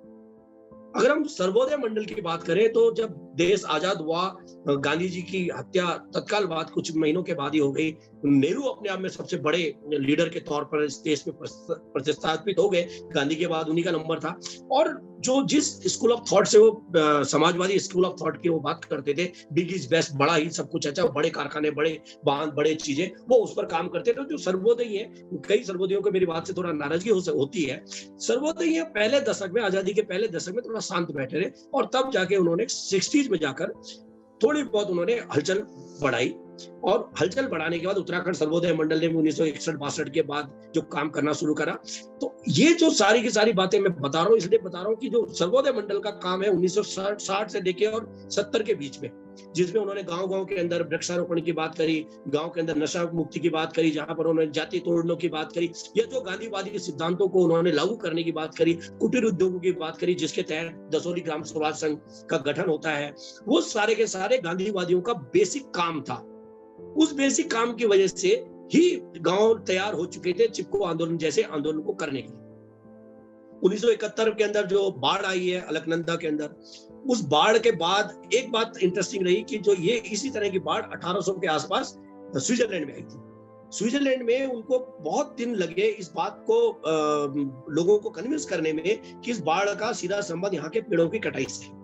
अगर हम सर्वोदय मंडल की बात करें तो जब देश आजाद हुआ, गांधी जी की हत्या तत्काल बाद कुछ महीनों के बाद ही हो गई। नेहरू अपने आप में सबसे बड़े लीडर के तौर पर इस देश में प्रतिष्ठापित हो गए, गांधी के बाद उन्हीं का नंबर था। और जो जिस स्कूल ऑफ थॉट से वो समाजवादी स्कूल ऑफ थॉट की वो बात करते थे, बिग इज बेस्ट, बड़ा ही सब कुछ अच्छा, बड़े कारखाने, बड़े बांध, बड़े चीजें, वो उस पर काम करते थे। जो सर्वोदय है, कई सर्वोदयों को मेरी बात से थोड़ा नाराजगी होती है। सर्वोदय पहले दशक में, आजादी के पहले दशक में थोड़ा शांत बैठे रहे, और तब जाके उन्होंने 60s में जाकर थोड़ी बहुत उन्होंने हलचल बढ़ाई। और हलचल बढ़ाने के बाद उत्तराखंड सर्वोदय मंडल ने 1961-62 के बाद जो काम करना शुरू करा। तो ये जो सारी की सारी बातें मैं बता रहा हूँ, इसलिए बता रहा हूँ कि जो सर्वोदय मंडल का काम है 1960 से लेके और 70 के बीच में, जिसमें उन्होंने गांव-गांव के अंदर वृक्षारोपण की बात करी, गांव के अंदर नशा मुक्ति की बात करी, जहां पर उन्होंने जाति तोड़ने की बात करी, या जो गांधीवादी के सिद्धांतों को उन्होंने लागू करने की बात करी, कुटीर उद्योगों की बात करी, जिसके तहत दसोली ग्राम स्वराज संघ का गठन होता है, वो सारे के सारे गांधीवादियों का बेसिक काम था। उस बेसिक काम की वजह से ही गांव तैयार हो चुके थे चिपको आंदोलन जैसे आंदोलन को करने के लिए। 1971 के अंदर जो बाढ़ आई है अलकनंदा के अंदर, उस बाढ़ के बाद एक बात इंटरेस्टिंग रही कि जो ये इसी तरह की बाढ़ 1800 के आसपास स्विट्जरलैंड में आई थी। स्विट्जरलैंड में उनको बहुत दिन लगे इस बात को लोगों को कन्विंस करने में कि इस बाढ़ का सीधा संबंध यहाँ के पेड़ों की कटाई से है।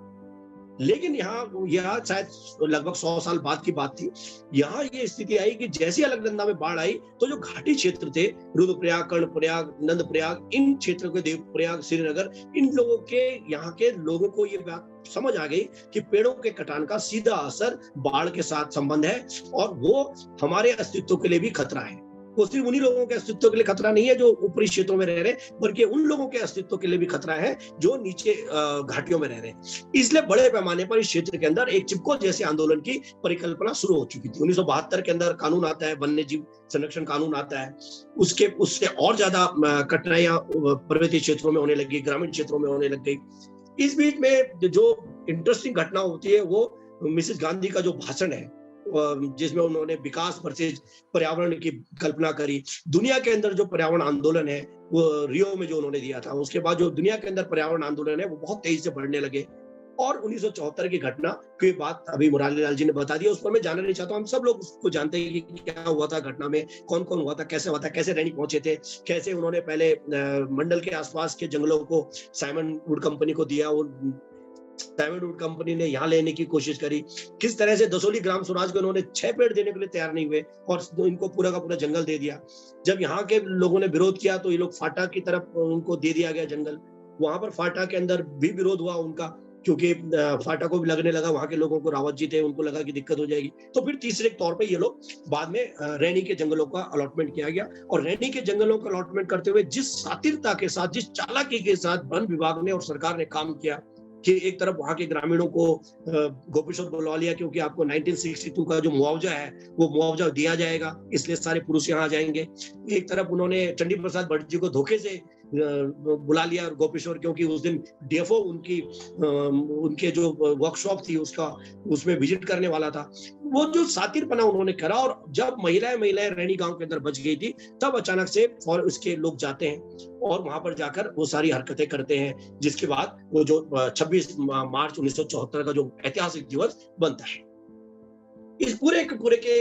लेकिन यहाँ शायद लगभग 100 साल बाद की बात थी। यहाँ ये स्थिति आई कि जैसे अलकनंदा में बाढ़ आई तो जो घाटी क्षेत्र थे, रुद्रप्रयाग, कर्णप्रयाग, नंदप्रयाग, इन क्षेत्रों के, देवप्रयाग, श्रीनगर, इन लोगों के, यहाँ के लोगों को ये बात समझ आ गई कि पेड़ों के कटान का सीधा असर बाढ़ के साथ संबंध है, और वो हमारे अस्तित्व के लिए भी खतरा है। वो सिर्फ उन्हीं लोगों के अस्तित्व के लिए खतरा नहीं है जो ऊपरी क्षेत्रों में रह रहे, बल्कि उन लोगों के अस्तित्व के लिए भी खतरा है जो नीचे घाटियों में रह रहे हैं। इसलिए बड़े पैमाने पर इस क्षेत्र के अंदर एक चिपको जैसे आंदोलन की परिकल्पना शुरू हो चुकी थी। 1972 के अंदर कानून आता है, वन्य जीव संरक्षण कानून आता है। उससे और ज्यादा कठिनाइयां पर्वतीय क्षेत्रों में होने लगी, ग्रामीण क्षेत्रों में होने लग गई। इस बीच में जो इंटरेस्टिंग घटना होती है वो मिसेस गांधी का जो भाषण है, जिसमें उन्होंने विकास वर्सेस पर्यावरण की कल्पना करी। दुनिया के अंदर जो पर्यावरण आंदोलन है वो रियो में जो उन्होंने दिया था, उसके बाद जो दुनिया के अंदर पर्यावरण आंदोलन है वो बहुत तेजी से बढ़ने लगे। और 1974 की घटना की बात अभी मुरारी लाल जी ने बता दिया, उस पर मैं जानना नहीं चाहता। हम सब लोग उसको जानते हैं कि क्या हुआ था घटना में, कौन कौन हुआ था, कैसे हुआ था, कैसे रैनी पहुंचे थे, कैसे उन्होंने पहले मंडल के आसपास के जंगलों को साइमन वुड कंपनी को दिया, साइमन वुड कंपनी ने यहाँ लेने की कोशिश करी, किस तरह से दसोली ग्राम स्वराज को उन्होंने 6 पेड़ देने के लिए तैयार नहीं हुए और इनको पूरा का पूरा जंगल दे दिया। जब यहाँ के लोगों ने विरोध किया तो ये लोग फाटा की तरफ उनको दे दिया गया जंगल। वहां पर फाटा के अंदर भी विरोध हुआ उनका, क्योंकि फाटा को भी लगने लगा, वहां के लोगों को, रावत जी थे, उनको लगा कि दिक्कत हो जाएगी। तो फिर तीसरे तौर पे ये लोग बाद में रैनी के जंगलों का अलॉटमेंट किया गया। और रैनी के जंगलों का अलॉटमेंट करते हुए जिस शातिरता के साथ, जिस चालाकी के साथ वन विभाग ने और सरकार ने काम किया कि एक तरफ वहां के ग्रामीणों को गोपेश्वर बुलवा लिया, क्योंकि आपको 1962 का जो मुआवजा है वो मुआवजा दिया जाएगा, इसलिए सारे पुरुष यहाँ आ जाएंगे। एक तरफ उन्होंने चंडी प्रसाद भट्ट जी को धोखे से बुला लिया गोपेश्वर, क्योंकि उस दिन डीएफओ उनके जो वर्कशॉप थी उसमें विजिट करने वाला था। वो जो सातिरपना उन्होंने करा, और जब महिलाएं रैनी गांव के अंदर बच गई थी, तब अचानक से और उसके लोग जाते हैं और वहां पर जाकर वो सारी हरकतें करते हैं, जिसके बाद वो जो 26 मार्च 1974 का जो ऐतिहासिक दिवस बनता है। इस पूरे के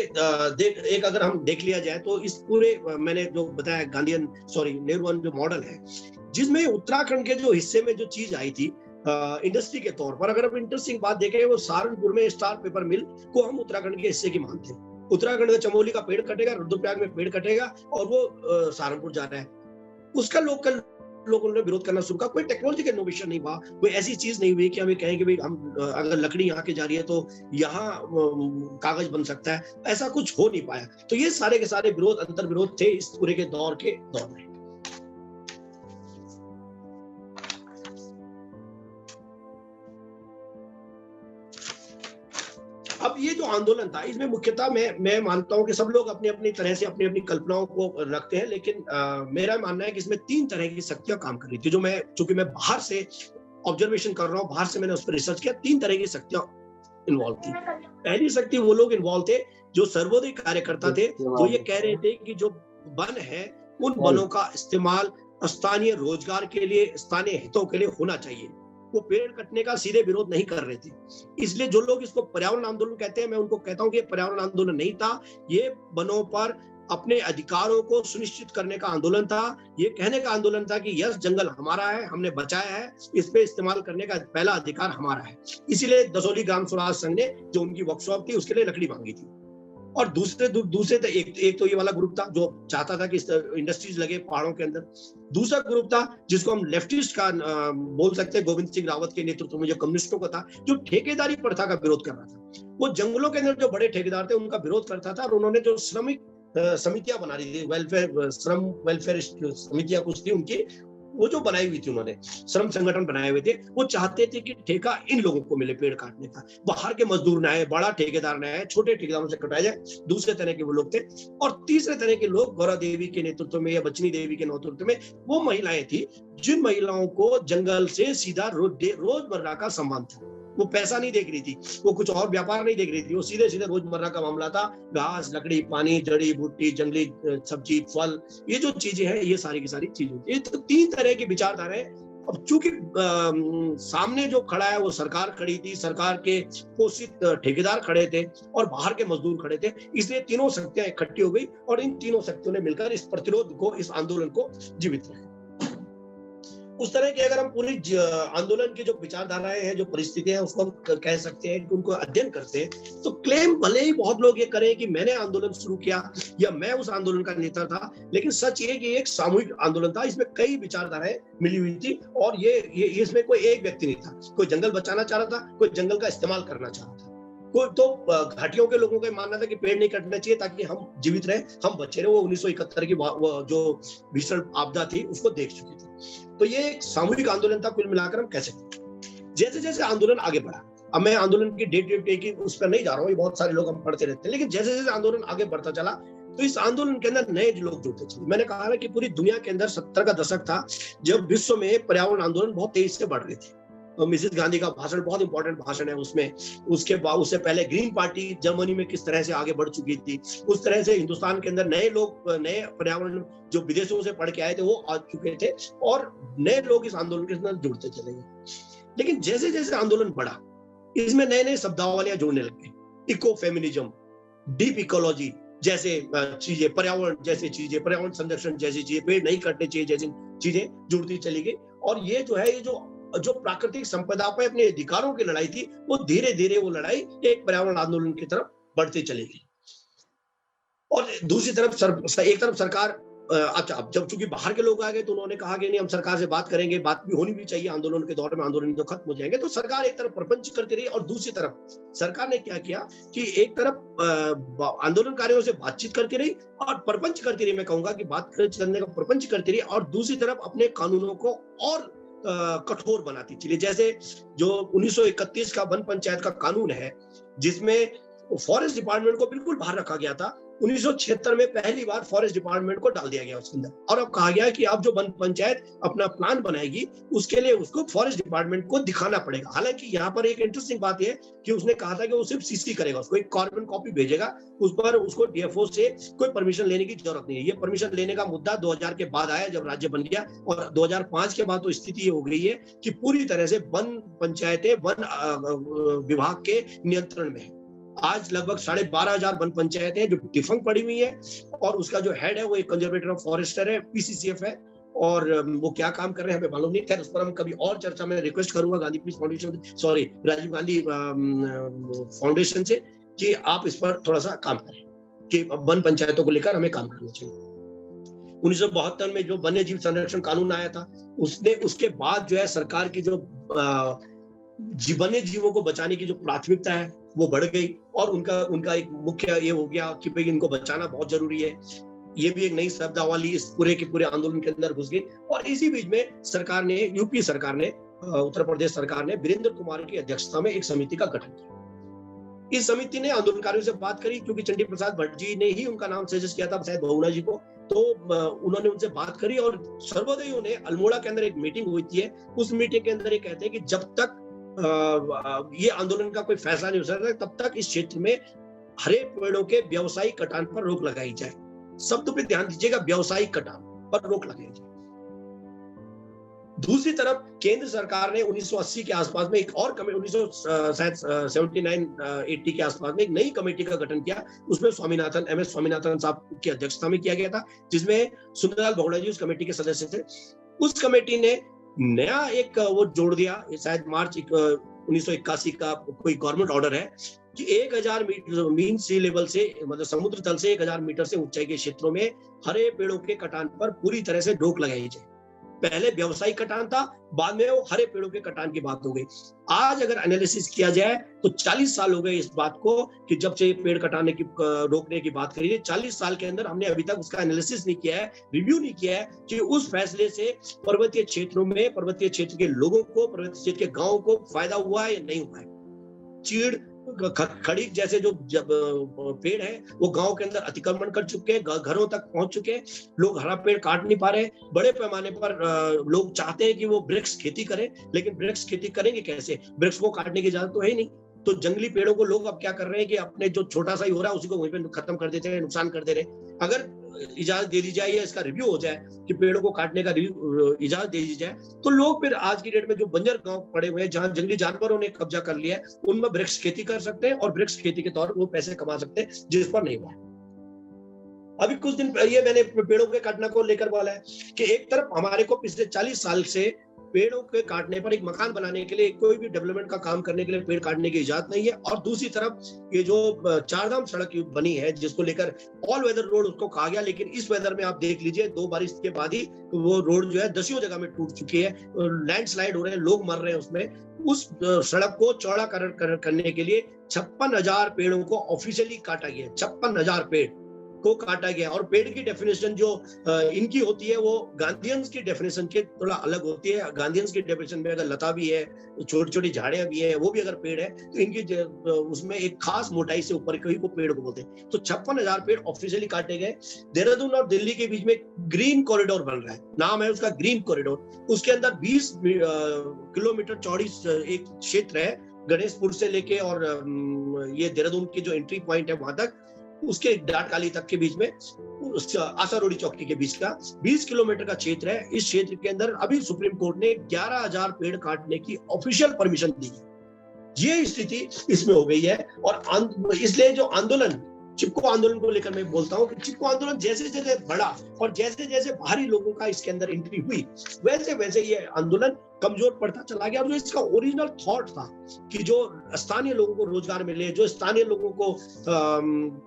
एक अगर हम देख लिया जाए तो इस पूरे मैंने जो बताया नेहरूवन जो मॉडल है, जिसमें उत्तराखंड के जो हिस्से में जो चीज आई थी इंडस्ट्री के तौर पर, अगर हम इंटरेस्टिंग बात देखें, वो सहारनपुर में स्टार पेपर मिल को हम उत्तराखंड के हिस्से की मानते हैं। उत्तराखंड का चमोली का पेड़ कटेगा, रुद्रप्रयाग में पेड़ कटेगा और वो सहारनपुर जा रहा है। उसका लोगों ने विरोध करना शुरू किया। कोई टेक्नोलॉजी का इनोवेशन नहीं हुआ, कोई ऐसी चीज नहीं हुई कि हमें कहें कि भाई हम अगर लकड़ी यहाँ की जा रही है तो यहाँ कागज बन सकता है, ऐसा कुछ हो नहीं पाया। तो ये सारे के सारे विरोध, अंतर विरोध थे इस पूरे के दौर में। अब ये जो आंदोलन था, इसमें मुख्यतः मैं मानता हूं कि सब लोग अपनी अपनी तरह से अपनी अपनी कल्पनाओं को रखते हैं, लेकिन मेरा मानना है कि इसमें 3 तरह की शक्तियां काम कर रही थी। चूंकि मैं बाहर से ऑब्जर्वेशन कर रहा हूं, बाहर से मैंने उस पर रिसर्च किया, 3 तरह की शक्तियां इन्वॉल्व थी। पहली शक्ति वो लोग इन्वॉल्व थे जो सर्वोदय कार्यकर्ता थे, जो ये कह रहे थे कि जो वन है उन वनों का इस्तेमाल स्थानीय रोजगार के लिए, स्थानीय हितों के लिए होना चाहिए। वो पेड़ कटने का सीधे विरोध नहीं कर रहे थे। इसलिए जो लोग इसको पर्यावरण आंदोलन कहते हैं, मैं उनको कहता हूं कि ये पर्यावरण आंदोलन नहीं था, ये वनों पर अपने अधिकारों को सुनिश्चित करने का आंदोलन था। ये कहने का आंदोलन था कि यस, जंगल हमारा है, हमने बचाया है, इस पे इस्तेमाल करने का पहला अधिकार हमारा है। इसीलिए दसोली ग्राम स्वराज संघ ने जो उनकी वर्कशॉप थी उसके लिए लकड़ी मांगी थी। और दूसरे तो एक तो ये वाला ग्रुप था जो चाहता था कि इंडस्ट्रीज लगे पहाड़ों के अंदर। दूसरा ग्रुप था जिसको हम लेफ्टिस्ट का बोल सकते हैं, गोविंद सिंह रावत के नेतृत्व में जो कम्युनिस्टों का था, जो ठेकेदारी प्रथा का विरोध कर रहा था। वो जंगलों के अंदर जो बड़े ठेकेदार थे उनका विरोध करता था, और उन्होंने जो श्रमिक समितियां बना रही थी, श्रम वेलफेयर समितियां कुछ थी उनकी, वो जो बनाई हुई थी, उन्होंने श्रम संगठन बनाए हुए थे, वो चाहते थे कि ठेका इन लोगों को मिले पेड़ काटने का, बाहर के मजदूर ना आए, बड़ा ठेकेदार ना आए, छोटे ठेकेदारों से कटाया जाए। दूसरे तरह के वो लोग थे। और तीसरे तरह के लोग गौरा देवी के नेतृत्व में या बचनी देवी के नेतृत्व में, वो महिलाएं थी जिन महिलाओं को जंगल से सीधा रोजमर्रा का संबंध था। वो पैसा नहीं देख रही थी, वो कुछ और व्यापार नहीं देख रही थी, वो सीधे सीधे रोजमर्रा का मामला था। घास, लकड़ी, पानी, जड़ी बूटी, जंगली सब्जी, फल, ये जो चीजें हैं, ये सारी की सारी चीजें। ये तो तीन तरह की विचारधारा है। अब चूंकि सामने जो खड़ा है वो सरकार खड़ी थी, सरकार के पोषित ठेकेदार खड़े थे और बाहर के मजदूर खड़े थे, इसलिए तीनों शक्तियां इकट्ठी हो गई और इन तीनों शक्तियों ने मिलकर इस प्रतिरोध को, इस आंदोलन को जीवित रखा। उस तरह की अगर हम पूरी आंदोलन की जो विचारधाराएं हैं, जो परिस्थितियां हैं, उसको हम कह सकते हैं कि उनको अध्ययन करते हैं, तो क्लेम भले ही बहुत लोग ये करें कि मैंने आंदोलन शुरू किया या मैं उस आंदोलन का नेता था, लेकिन सच ये कि एक सामूहिक आंदोलन था। इसमें कई विचारधाराएं मिली हुई थी और ये इसमें कोई एक व्यक्ति नहीं था। कोई जंगल बचाना चाह रहा था, कोई जंगल का इस्तेमाल करना चाह रहा था, कोई तो घाटियों के लोगों का मानना था कि पेड़ नहीं कटना चाहिए ताकि हम जीवित रहे, हम बचे रहे। वो 1971 की जो भीषण आपदा थी उसको देख चुके थे। तो ये एक सामूहिक आंदोलन था, कुल मिलाकर हम कह सकते हैं। जैसे जैसे आंदोलन आगे बढ़ा, अब मैं आंदोलन की डे की उस पर नहीं जा रहा हूँ, ये बहुत सारे लोग हम पढ़ते रहते हैं, लेकिन जैसे जैसे आंदोलन आगे बढ़ता चला तो इस आंदोलन के अंदर नए लोग जुड़ते चले। मैंने कहा ना कि पूरी दुनिया के अंदर 70 का दशक था जब विश्व में पर्यावरण आंदोलन बहुत तेजी से बढ़ रहे थे। तो मिसेस गांधी का भाषण बहुत इंपॉर्टेंट भाषण है उसमें। उससे पहले ग्रीन पार्टी जर्मनी में किस तरह से आगे बढ़ चुकी थी, उस तरह से हिंदुस्तान के अंदर नए लोग, नए पर्यावरण जो विदेशों से पढ़ के आए थे वो आ चुके थे और नए लोग इस आंदोलन के अंदर जुड़ते चले गए। लेकिन जैसे जैसे आंदोलन बढ़ा, इसमें नए नए शब्दावलियां जुड़ने लगे। इको फेमिनिज्म, डीप इकोलॉजी जैसे चीजें, पर्यावरण जैसी चीजें, पर्यावरण संरक्षण जैसी चीजें, पेड़ नहीं कटने चाहिए जैसी चीजें जुड़ती चली गई। और ये जो है, ये जो प्राकृतिक संपदा पर अपने अधिकारों की लड़ाई थी, वो धीरे धीरे वो लड़ाई एक पर्यावरण आंदोलन की तरफ बढ़ती चली गई। और दूसरी तरफ एक तरफ सरकार, अच्छा, अब जब चूंकि बाहर के लोग आ गए तो उन्होंने कहा कि नहीं, हम सरकार से बात करेंगे, बात भी होनी भी चाहिए, आंदोलन के दौर में आंदोलन तो खत्म हो जाएंगे। तो सरकार एक तरफ प्रपंच करती रही और दूसरी तरफ सरकार ने क्या किया कि एक तरफ आंदोलनकारियों से बातचीत करती रही और प्रपंच करती रही, मैं कहूंगा कि बात करने का प्रपंच करती रही, और दूसरी तरफ अपने कानूनों को और कठोर बनाती चली। जैसे जो 1931 का वन पंचायत का कानून है, जिसमें फॉरेस्ट डिपार्टमेंट को बिल्कुल बाहर रखा गया था, 1976 में पहली बार फॉरेस्ट डिपार्टमेंट को डाल दिया गया उसके अंदर, और अब कहा गया कि अब जो वन पंचायत अपना प्लान बनाएगी उसके लिए उसको फॉरेस्ट डिपार्टमेंट को दिखाना पड़ेगा। हालांकि यहाँ पर एक इंटरेस्टिंग बात यह कि उसने कहा था कि वो सिर्फ सीसी करेगा, उसको एक कार्बन कॉपी भेजेगा, उस पर उसको डीएफओ से कोई परमिशन लेने की जरूरत नहीं है। ये परमिशन लेने का मुद्दा 2000 के बाद आया जब राज्य बन गया, और 2005 के बाद तो स्थिति ये हो गई है कि पूरी तरह से वन पंचायतें वन विभाग के नियंत्रण में है। आज लगभग 12,500 वन पंचायतें हैं जो डिफंक्ट पड़ी हुई है, और उसका जो हेड है वो एक कंजर्वेटर ऑफ फॉरेस्टर है, पीसीसीएफ है, और वो क्या काम कर रहे हैं हमें मालूम नहीं। खैर, उस पर हम कभी और चर्चा में रिक्वेस्ट करूंगा Gandhi peace foundation, Rajiv Gandhi foundation से, कि आप इस पर थोड़ा सा काम करें कि वन पंचायतों को लेकर हमें काम करना चाहिए। 1972 में जो वन्य जीव संरक्षण कानून आया था, उसके बाद जो है सरकार की जो वन्य जीवों को बचाने की जो प्राथमिकता है वो बढ़ गई, और उनका एक मुख्य ये हो गया कि भाई इनको बचाना बहुत जरूरी है। ये भी एक नई शब्दावली इस पूरे के पूरे आंदोलन के अंदर घुस गई। और इसी बीच में सरकार ने, यूपी सरकार ने, उत्तर प्रदेश सरकार ने वीरेंद्र कुमार की अध्यक्षता में एक समिति का गठन किया। इस समिति ने आंदोलनकारियों से बात करी, क्योंकि चंडी प्रसाद भट्ट जी ने ही उनका नाम सजेस्ट किया था, शायद बहुना जी को, तो उन्होंने उनसे बात करी और सर्वोदयों ने अल्मोड़ा के अंदर एक मीटिंग हुई थी। उस मीटिंग के अंदर ये कहते हैं कि जब तक ये आंदोलन का कोई फैसला नहीं हो सकता, तब तक इस क्षेत्र में हरे पेड़ों के व्यावसायिक कटान पर रोक लगाई जाए। शब्द पे ध्यान दीजिएगा, व्यावसायिक कटान पर रोक लगाई जाए। दूसरी तरफ केंद्र सरकार ने 1980 के आसपास में एक और कमेटी, 1979-80 के आसपास में एक नई कमेटी का गठन किया। उसमें स्वामीनाथन, एम एस स्वामीनाथन साहब की अध्यक्षता में किया गया था, जिसमें सुंदरलाल बहुगुणा जी उस कमेटी के सदस्य थे। उस कमेटी ने नया एक वो जोड़ दिया, शायद मार्च 1981 का कोई गवर्नमेंट ऑर्डर है कि 1000 मीटर मीन सी लेवल से, मतलब समुद्र तल से 1000 मीटर से ऊंचाई के क्षेत्रों में हरे पेड़ों के कटान पर पूरी तरह से रोक लगाई जाए। पहले व्यावसायिक कटान था, बाद में वो हरे पेड़ों के कटान की बात हो गई। आज अगर एनालिसिस किया जाए तो 40 साल हो गए इस बात को कि जब से पेड़ कटाने की रोकने की बात करी है। 40 साल के अंदर हमने अभी तक उसका एनालिसिस नहीं किया है, रिव्यू नहीं किया है कि उस फैसले से पर्वतीय क्षेत्रों में, पर्वतीय क्षेत्र के लोगों को, पर्वतीय क्षेत्र के गांवों को फायदा हुआ है या नहीं हुआ है। चीड़, खड़ी जैसे जो पेड़ है वो गांव के अंदर अतिक्रमण कर चुके हैं, घरों तक पहुंच चुके हैं। लोग हरा पेड़ काट नहीं पा रहे। बड़े पैमाने पर लोग चाहते हैं कि वो वृक्ष खेती करें, लेकिन वृक्ष खेती करेंगे कैसे? वृक्ष को काटने की इजाजत तो है नहीं। तो जंगली पेड़ों को लोग अब क्या कर रहे हैं कि अपने जो छोटा सा ही हो रहा है उसी को वहीं पे खत्म कर देते हैं, नुकसान कर दे रहे हैं। अगर इजाजत दे दी जाए या इसका रिव्यू हो जाए कि पेड़ों को काटने का इजाजत दे दी जाए, तो लोग फिर आज की डेट में जो बंजर गांव पड़े हुए हैं जहां जंगली जानवरों ने कब्जा कर लिया है, उनमें वृक्ष खेती कर सकते हैं और वृक्ष खेती के तौर पर वो पैसे कमा सकते हैं, जिस पर नहीं हुआ। अभी कुछ दिन ये मैंने पेड़ों के काटने को लेकर बोला है कि एक तरफ हमारे को पिछले 40 साल से पेड़ों के काटने पर, एक मकान बनाने के लिए, कोई भी डेवलपमेंट का काम करने के लिए पेड़ काटने की इजाजत नहीं है, और दूसरी तरफ ये जो चारधाम सड़क बनी है जिसको लेकर ऑल वेदर रोड उसको कहा गया, लेकिन इस वेदर में आप देख लीजिए 2 बारिश के बाद ही वो रोड जो है 10 जगह में टूट चुकी है, लैंडस्लाइड हो रहे हैं, लोग मर रहे हैं उसमें। उस सड़क को चौड़ा करने के लिए 56,000 पेड़ों को ऑफिशियली काटा गया। 56,000 पेड़ को काटा गया। और पेड़ की डेफिनेशन जो इनकी होती है वो गांधीयंस की डेफिनेशन के थोड़ा अलग होती है। गांधीयंस की डेफिनेशन में अगर लता भी है, छोटी छोटी झाड़ियां भी है, वो भी अगर पेड़ है तो इनकी उसमें एक खास मोटाई से ऊपर को पेड़ को बोलते हैं। तो 56,000 पेड़ ऑफिशियली काटे गए। देहरादून और दिल्ली के बीच में ग्रीन कॉरिडोर बन रहा है, नाम है उसका ग्रीन कॉरिडोर। उसके अंदर 20 किलोमीटर चौड़ी एक क्षेत्र है, गणेशपुर से लेके और ये देहरादून की जो एंट्री पॉइंट है वहां तक, उसके डाटकाली तक के बीच में, आसारोड़ी चौकी के बीच का 20 किलोमीटर का क्षेत्र है। इस क्षेत्र के अंदर अभी सुप्रीम कोर्ट ने 11,000 पेड़ काटने की ऑफिशियल परमिशन दी है। ये स्थिति इसमें हो गई है। और इसलिए जो आंदोलन, चिपको आंदोलन को लेकर मैं बोलता हूं कि चिपको आंदोलन जैसे जैसे बढ़ा और जैसे जैसे बाहरी लोगों का इसके अंदर एंट्री हुई, वैसे वैसे ये आंदोलन कमजोर पड़ता चला गया। और जो इसका ओरिजिनल थॉट था कि जो स्थानीय लोगों को रोजगार मिले, जो स्थानीय लोगों को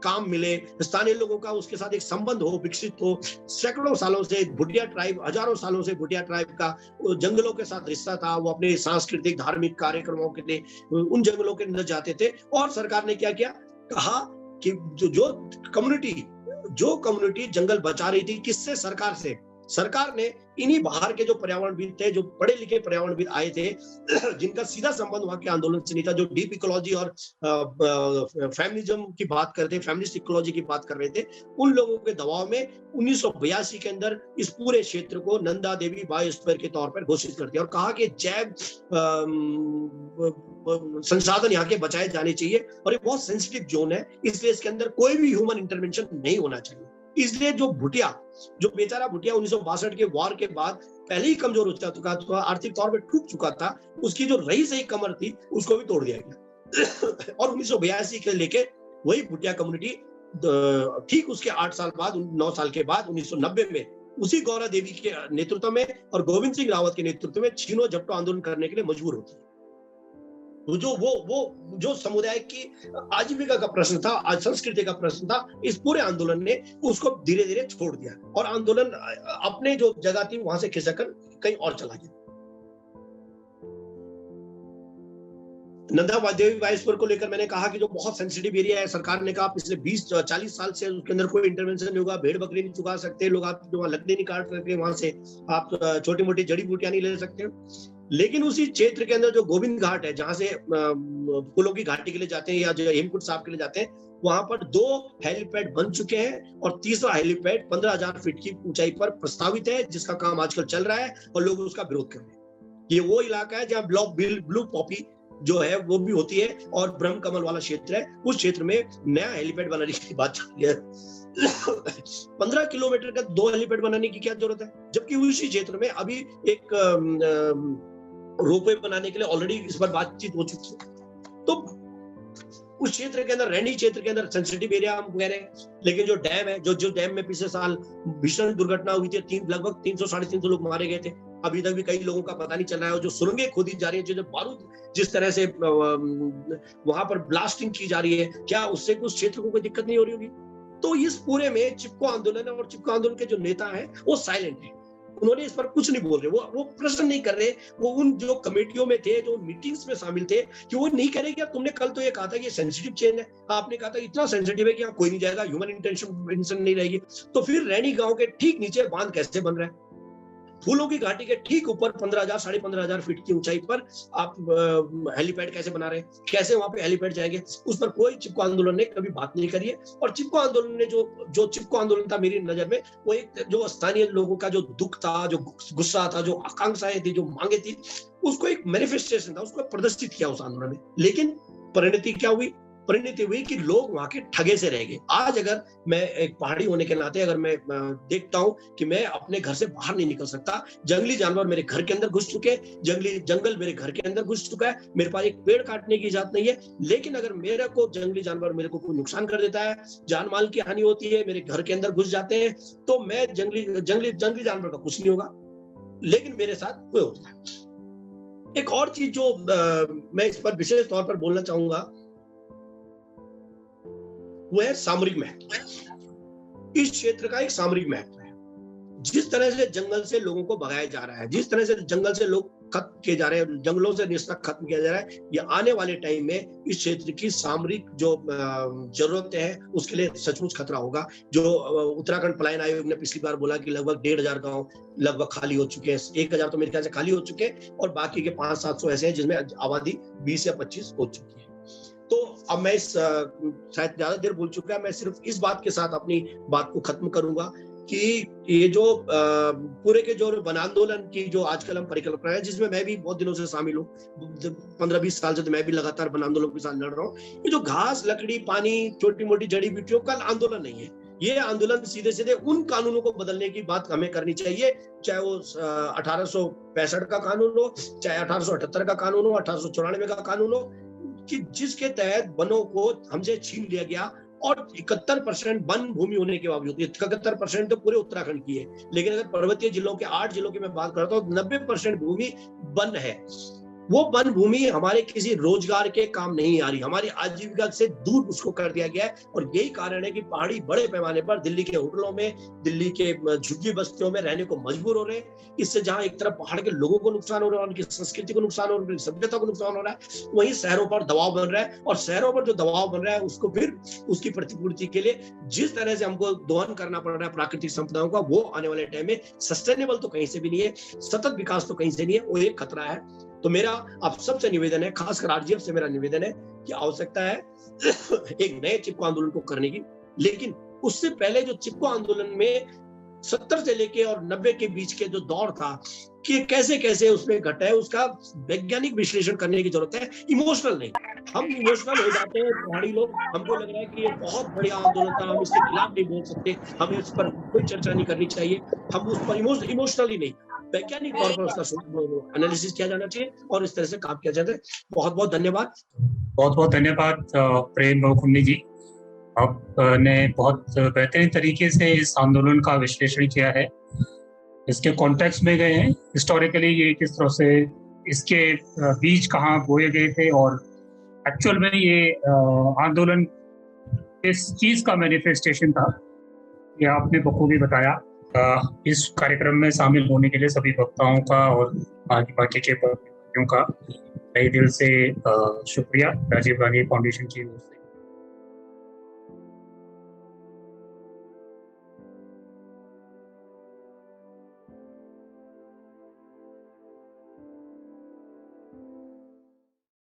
काम मिले, स्थानीय लोगों का उसके साथ एक संबंध हो, विकसित हो। सैकड़ों सालों से भुटिया ट्राइब, हजारों सालों से भुटिया ट्राइब का जंगलों के साथ रिश्ता था। वो अपने सांस्कृतिक धार्मिक कार्यक्रमों के लिए उन जंगलों के अंदर जाते थे। और सरकार ने क्या किया, कहा कि जो कम्युनिटी जंगल बचा रही थी, किससे? सरकार से। सरकार ने इन्हीं बाहर के जो पर्यावरणविद थे, जो पढ़े लिखे पर्यावरणविद आए थे, जिनका सीधा संबंध वहां के आंदोलन से नहीं था, जो डीप इकोलॉजी और फेमिनिज्म की बात करते थे, फेमिनिस्ट इकोलॉजी की बात कर रहे थे, उन लोगों के दबाव में 1982 के अंदर इस पूरे क्षेत्र को नंदा देवी बायोस्फीयर के तौर पर घोषित कर दिया और कहा कि जैव संसाधन यहाँ के बचाए जाने चाहिए और ये बहुत सेंसिटिव जोन है, इसलिए इसके अंदर कोई भी ह्यूमन इंटरवेंशन नहीं होना चाहिए। इसलिए जो बेचारा भुटिया 1962 के वार के बाद पहले ही कमजोर हो चुका था, आर्थिक तौर पे टूट चुका था, उसकी जो रही सही कमर थी उसको भी तोड़ दिया गया। और 1982 के लेके वही भुटिया कम्युनिटी ठीक उसके 8 साल बाद, 9 साल के बाद 1990 में उसी गौरा देवी के नेतृत्व में और गोविंद सिंह रावत के नेतृत्व में छीनो झपटो आंदोलन करने के लिए मजबूर होती है। जो समुदाय की आजीविका का प्रश्न था, आज संस्कृति का प्रश्न था, इस पूरे आंदोलन ने उसको धीरे धीरे छोड़ दिया और आंदोलन अपने जो जगह थी वहां से खिसककर कहीं और चला गया। नंदा देवी बायोस्फीयर को लेकर मैंने कहा कि जो बहुत सेंसिटिव एरिया है, सरकार ने कहा पिछले 20-40 साल से उसके अंदर कोई इंटरवेंशन नहीं होगा, भेड़ बकरी नहीं चुका सकते लोग, आप वहां लकड़ी नहीं काट सकते, वहां से आप छोटी मोटी जड़ी बूटियां नहीं ले सकते। लेकिन उसी क्षेत्र के अंदर जो गोविंद घाट है, जहां से फूलों की घाटी के लिए जाते हैं या जो हेमकुंड साहब के लिए जाते हैं, वहां पर 2 हेलीपैड बन चुके हैं और तीसरा हेलीपैड 15,000 फीट की ऊंचाई पर प्रस्तावित है, जिसका काम आजकल चल रहा है और लोग उसका विरोध कर रहे हैं। ये वो इलाका है जहाँ ब्लू पॉपी जो है वो भी होती है, और ब्रह्म कमल वाला क्षेत्र है, उस क्षेत्र में नया हेलीपैड बनाने की बात चल रही है। 15 किलोमीटर का 2 हेलीपैड बनाने की क्या जरूरत है, जबकि उसी क्षेत्र में अभी एक रोपवे बनाने के लिए ऑलरेडी इस पर बातचीत हो चुकी है। तो उस क्षेत्र के अंदर, रैनी क्षेत्र के अंदर सेंसिटिव एरिया हम कह रहे हैं, लेकिन जो डैम है, जो डैम में पिछले साल भीषण दुर्घटना हुई थी, लगभग 300-350 लोग मारे गए थे, अभी तक भी कई लोगों का पता नहीं चल रहा है। और जो सुरंगें खोदी जा रही है, जो बारूद जिस तरह से वहां पर ब्लास्टिंग की जा रही है, क्या उससे उस क्षेत्र को कोई दिक्कत नहीं हो रही होगी? तो इस पूरे में चिपको आंदोलन और चिपको आंदोलन के जो नेता हैं वो साइलेंट है, उन्होंने इस पर कुछ नहीं बोल रहे, वो प्रश्न नहीं कर रहे। वो उन जो कमेटियों में थे, जो मीटिंग्स में शामिल थे, कि वो नहीं कह रहे कि तुमने कल तो ये कहा था कि ये सेंसिटिव चेन है, आपने कहा था इतना सेंसिटिव है कि यहाँ कोई नहीं जाएगा, ह्यूमन इंटेंशन नहीं रहेगी। तो फिर रैनी गांव के ठीक नीचे बांध कैसे बन रहा है? फूलों की घाटी के ठीक ऊपर 15,000-15,500 फीट की ऊंचाई पर आप हेलीपैड कैसे बना रहे हैं? कैसे वहां पे हेलीपैड जाएंगे? उस पर कोई चिपको आंदोलन ने कभी बात नहीं करी है। और चिपको आंदोलन ने जो चिपको आंदोलन था मेरी नजर में, वो एक जो स्थानीय लोगों का जो दुख था, जो गुस्सा था, जो आकांक्षाएं थी, जो मांगे थी, उसको एक मैनिफेस्टेशन था, उसको प्रदर्शित किया उस आंदोलन में। लेकिन परिणति क्या हुई? परिणति हुई कि लोग वहां के ठगे से रह गए। आज अगर मैं एक पहाड़ी होने के नाते अगर मैं देखता हूं कि मैं अपने घर से बाहर नहीं निकल सकता, जंगली जानवर मेरे घर के अंदर घुस चुके, जंगल मेरे घर के अंदर घुस चुका है, मेरे पास एक पेड़ काटने की इजाजत नहीं है। लेकिन अगर मेरे को जंगली जानवर मेरे को कोई नुकसान कर देता है, जान माल की हानि होती है, मेरे घर के अंदर घुस जाते हैं, तो मैं जंगली जानवर का कुछ नहीं होगा, लेकिन मेरे साथ कोई होता है। एक और चीज जो मैं इस पर विशेष तौर पर बोलना चाहूंगा, वो है सामरिक महत्व। इस क्षेत्र का एक सामरिक महत्व है। जिस तरह से जंगल से लोगों को भगाया जा रहा है, जिस तरह से जंगल से लोग खत्म किए जा रहे हैं, जंगलों से रिश्ता खत्म किया जा रहा है, ये आने वाले टाइम में इस क्षेत्र की सामरिक जो जरूरतें हैं उसके लिए सचमुच खतरा होगा। जो उत्तराखंड पलायन आयोग ने पिछली बार बोला कि लगभग 1,500 गांव लगभग खाली हो चुके हैं, 1,000 तो मेरे ख्याल से खाली हो चुके हैं, और बाकी के 500-700 ऐसे हैं जिसमें आबादी 20 या 25 हो चुकी है। तो अब मैं शायद ज्यादा देर बोल चुका है, मैं सिर्फ इस बात के साथ अपनी बात को खत्म करूंगा कि ये जो पूरे के जो वन आंदोलन की जो आजकल हम परिकल्पना है, जिसमें मैं भी बहुत दिनों से शामिल हूँ, 15-20 साल से तो मैं भी लगातार वन आंदोलन के साथ लड़ रहा हूँ। ये जो घास, लकड़ी, पानी, छोटी मोटी जड़ी बूटियों का आंदोलन नहीं है, ये आंदोलन सीधे सीधे उन कानूनों को बदलने की बात हमें करनी चाहिए, चाहे वो 1865 का कानून हो, चाहे 1878 का कानून हो, 1894 का कानून हो, कि जिसके तहत वनों को हमसे छीन लिया गया, और 71% वन भूमि होने के बावजूद, 71% तो पूरे उत्तराखंड की है, लेकिन अगर पर्वतीय जिलों के 8 जिलों की मैं बात करता हूँ, 90% भूमि वन है। वो वन भूमि हमारे किसी रोजगार के काम नहीं आ रही, हमारी आजीविका से दूर उसको कर दिया गया है। और यही कारण है कि पहाड़ी बड़े पैमाने पर दिल्ली के होटलों में, दिल्ली के झुग्गी बस्तियों में रहने को मजबूर हो रहे हैं। इससे जहां एक तरफ पहाड़ के लोगों को नुकसान हो रहा है, उनकी संस्कृति को नुकसान हो रहा है, उनकी सभ्यता को नुकसान हो रहा है, वहीं शहरों पर दबाव बन रहा है। और शहरों पर जो दबाव बन रहा है, उसको फिर उसकी प्रतिपूर्ति के लिए जिस तरह से हमको दोहन करना पड़ रहा है प्राकृतिक संपदाओं का, वो आने वाले टाइम में सस्टेनेबल तो कहीं से भी नहीं है, सतत विकास तो कहीं से नहीं है, वो एक खतरा है। तो मेरा आप सबसे निवेदन है, खासकर आरजीएफ से मेरा निवेदन है कि आवश्यकता है एक नए चिपको आंदोलन को करने की। लेकिन उससे पहले जो चिपको आंदोलन में 70 से लेके और 90 के बीच के जो दौर था कि कैसे कैसे उसमें घटा है, उसका वैज्ञानिक विश्लेषण करने की जरूरत है, इमोशनल नहीं। हम इमोशनल हो जाते हैं पहाड़ी लोग, हमको लग रहा है कि ये बहुत बढ़िया आंदोलन था, हम इसके खिलाफ नहीं बोल सकते, हमें इस पर कोई चर्चा नहीं करनी चाहिए, हम उस पर इमोशनली नहीं, वैज्ञानिक तौर पर उसका एनालिसिस किया जाना चाहिए और इस तरह से काम किया जाता है। बहुत बहुत धन्यवाद। बहुत बहुत धन्यवाद प्रेम बहुकुंडी जी, आपने बहुत बेहतरीन तरीके से इस आंदोलन का विश्लेषण किया है, इसके कॉन्टेक्स्ट में गए हैं, हिस्टोरिकली ये किस तरह से इसके बीज कहाँ बोए गए थे और एक्चुअल में ये आंदोलन इस चीज का मैनिफेस्टेशन था, ये आपने बखूबी बताया। इस कार्यक्रम में शामिल होने के लिए सभी वक्ताओं का और बाकी के प्रतिनिधियों का तहे दिल से शुक्रिया राजीव गांधी फाउंडेशन की ओर से।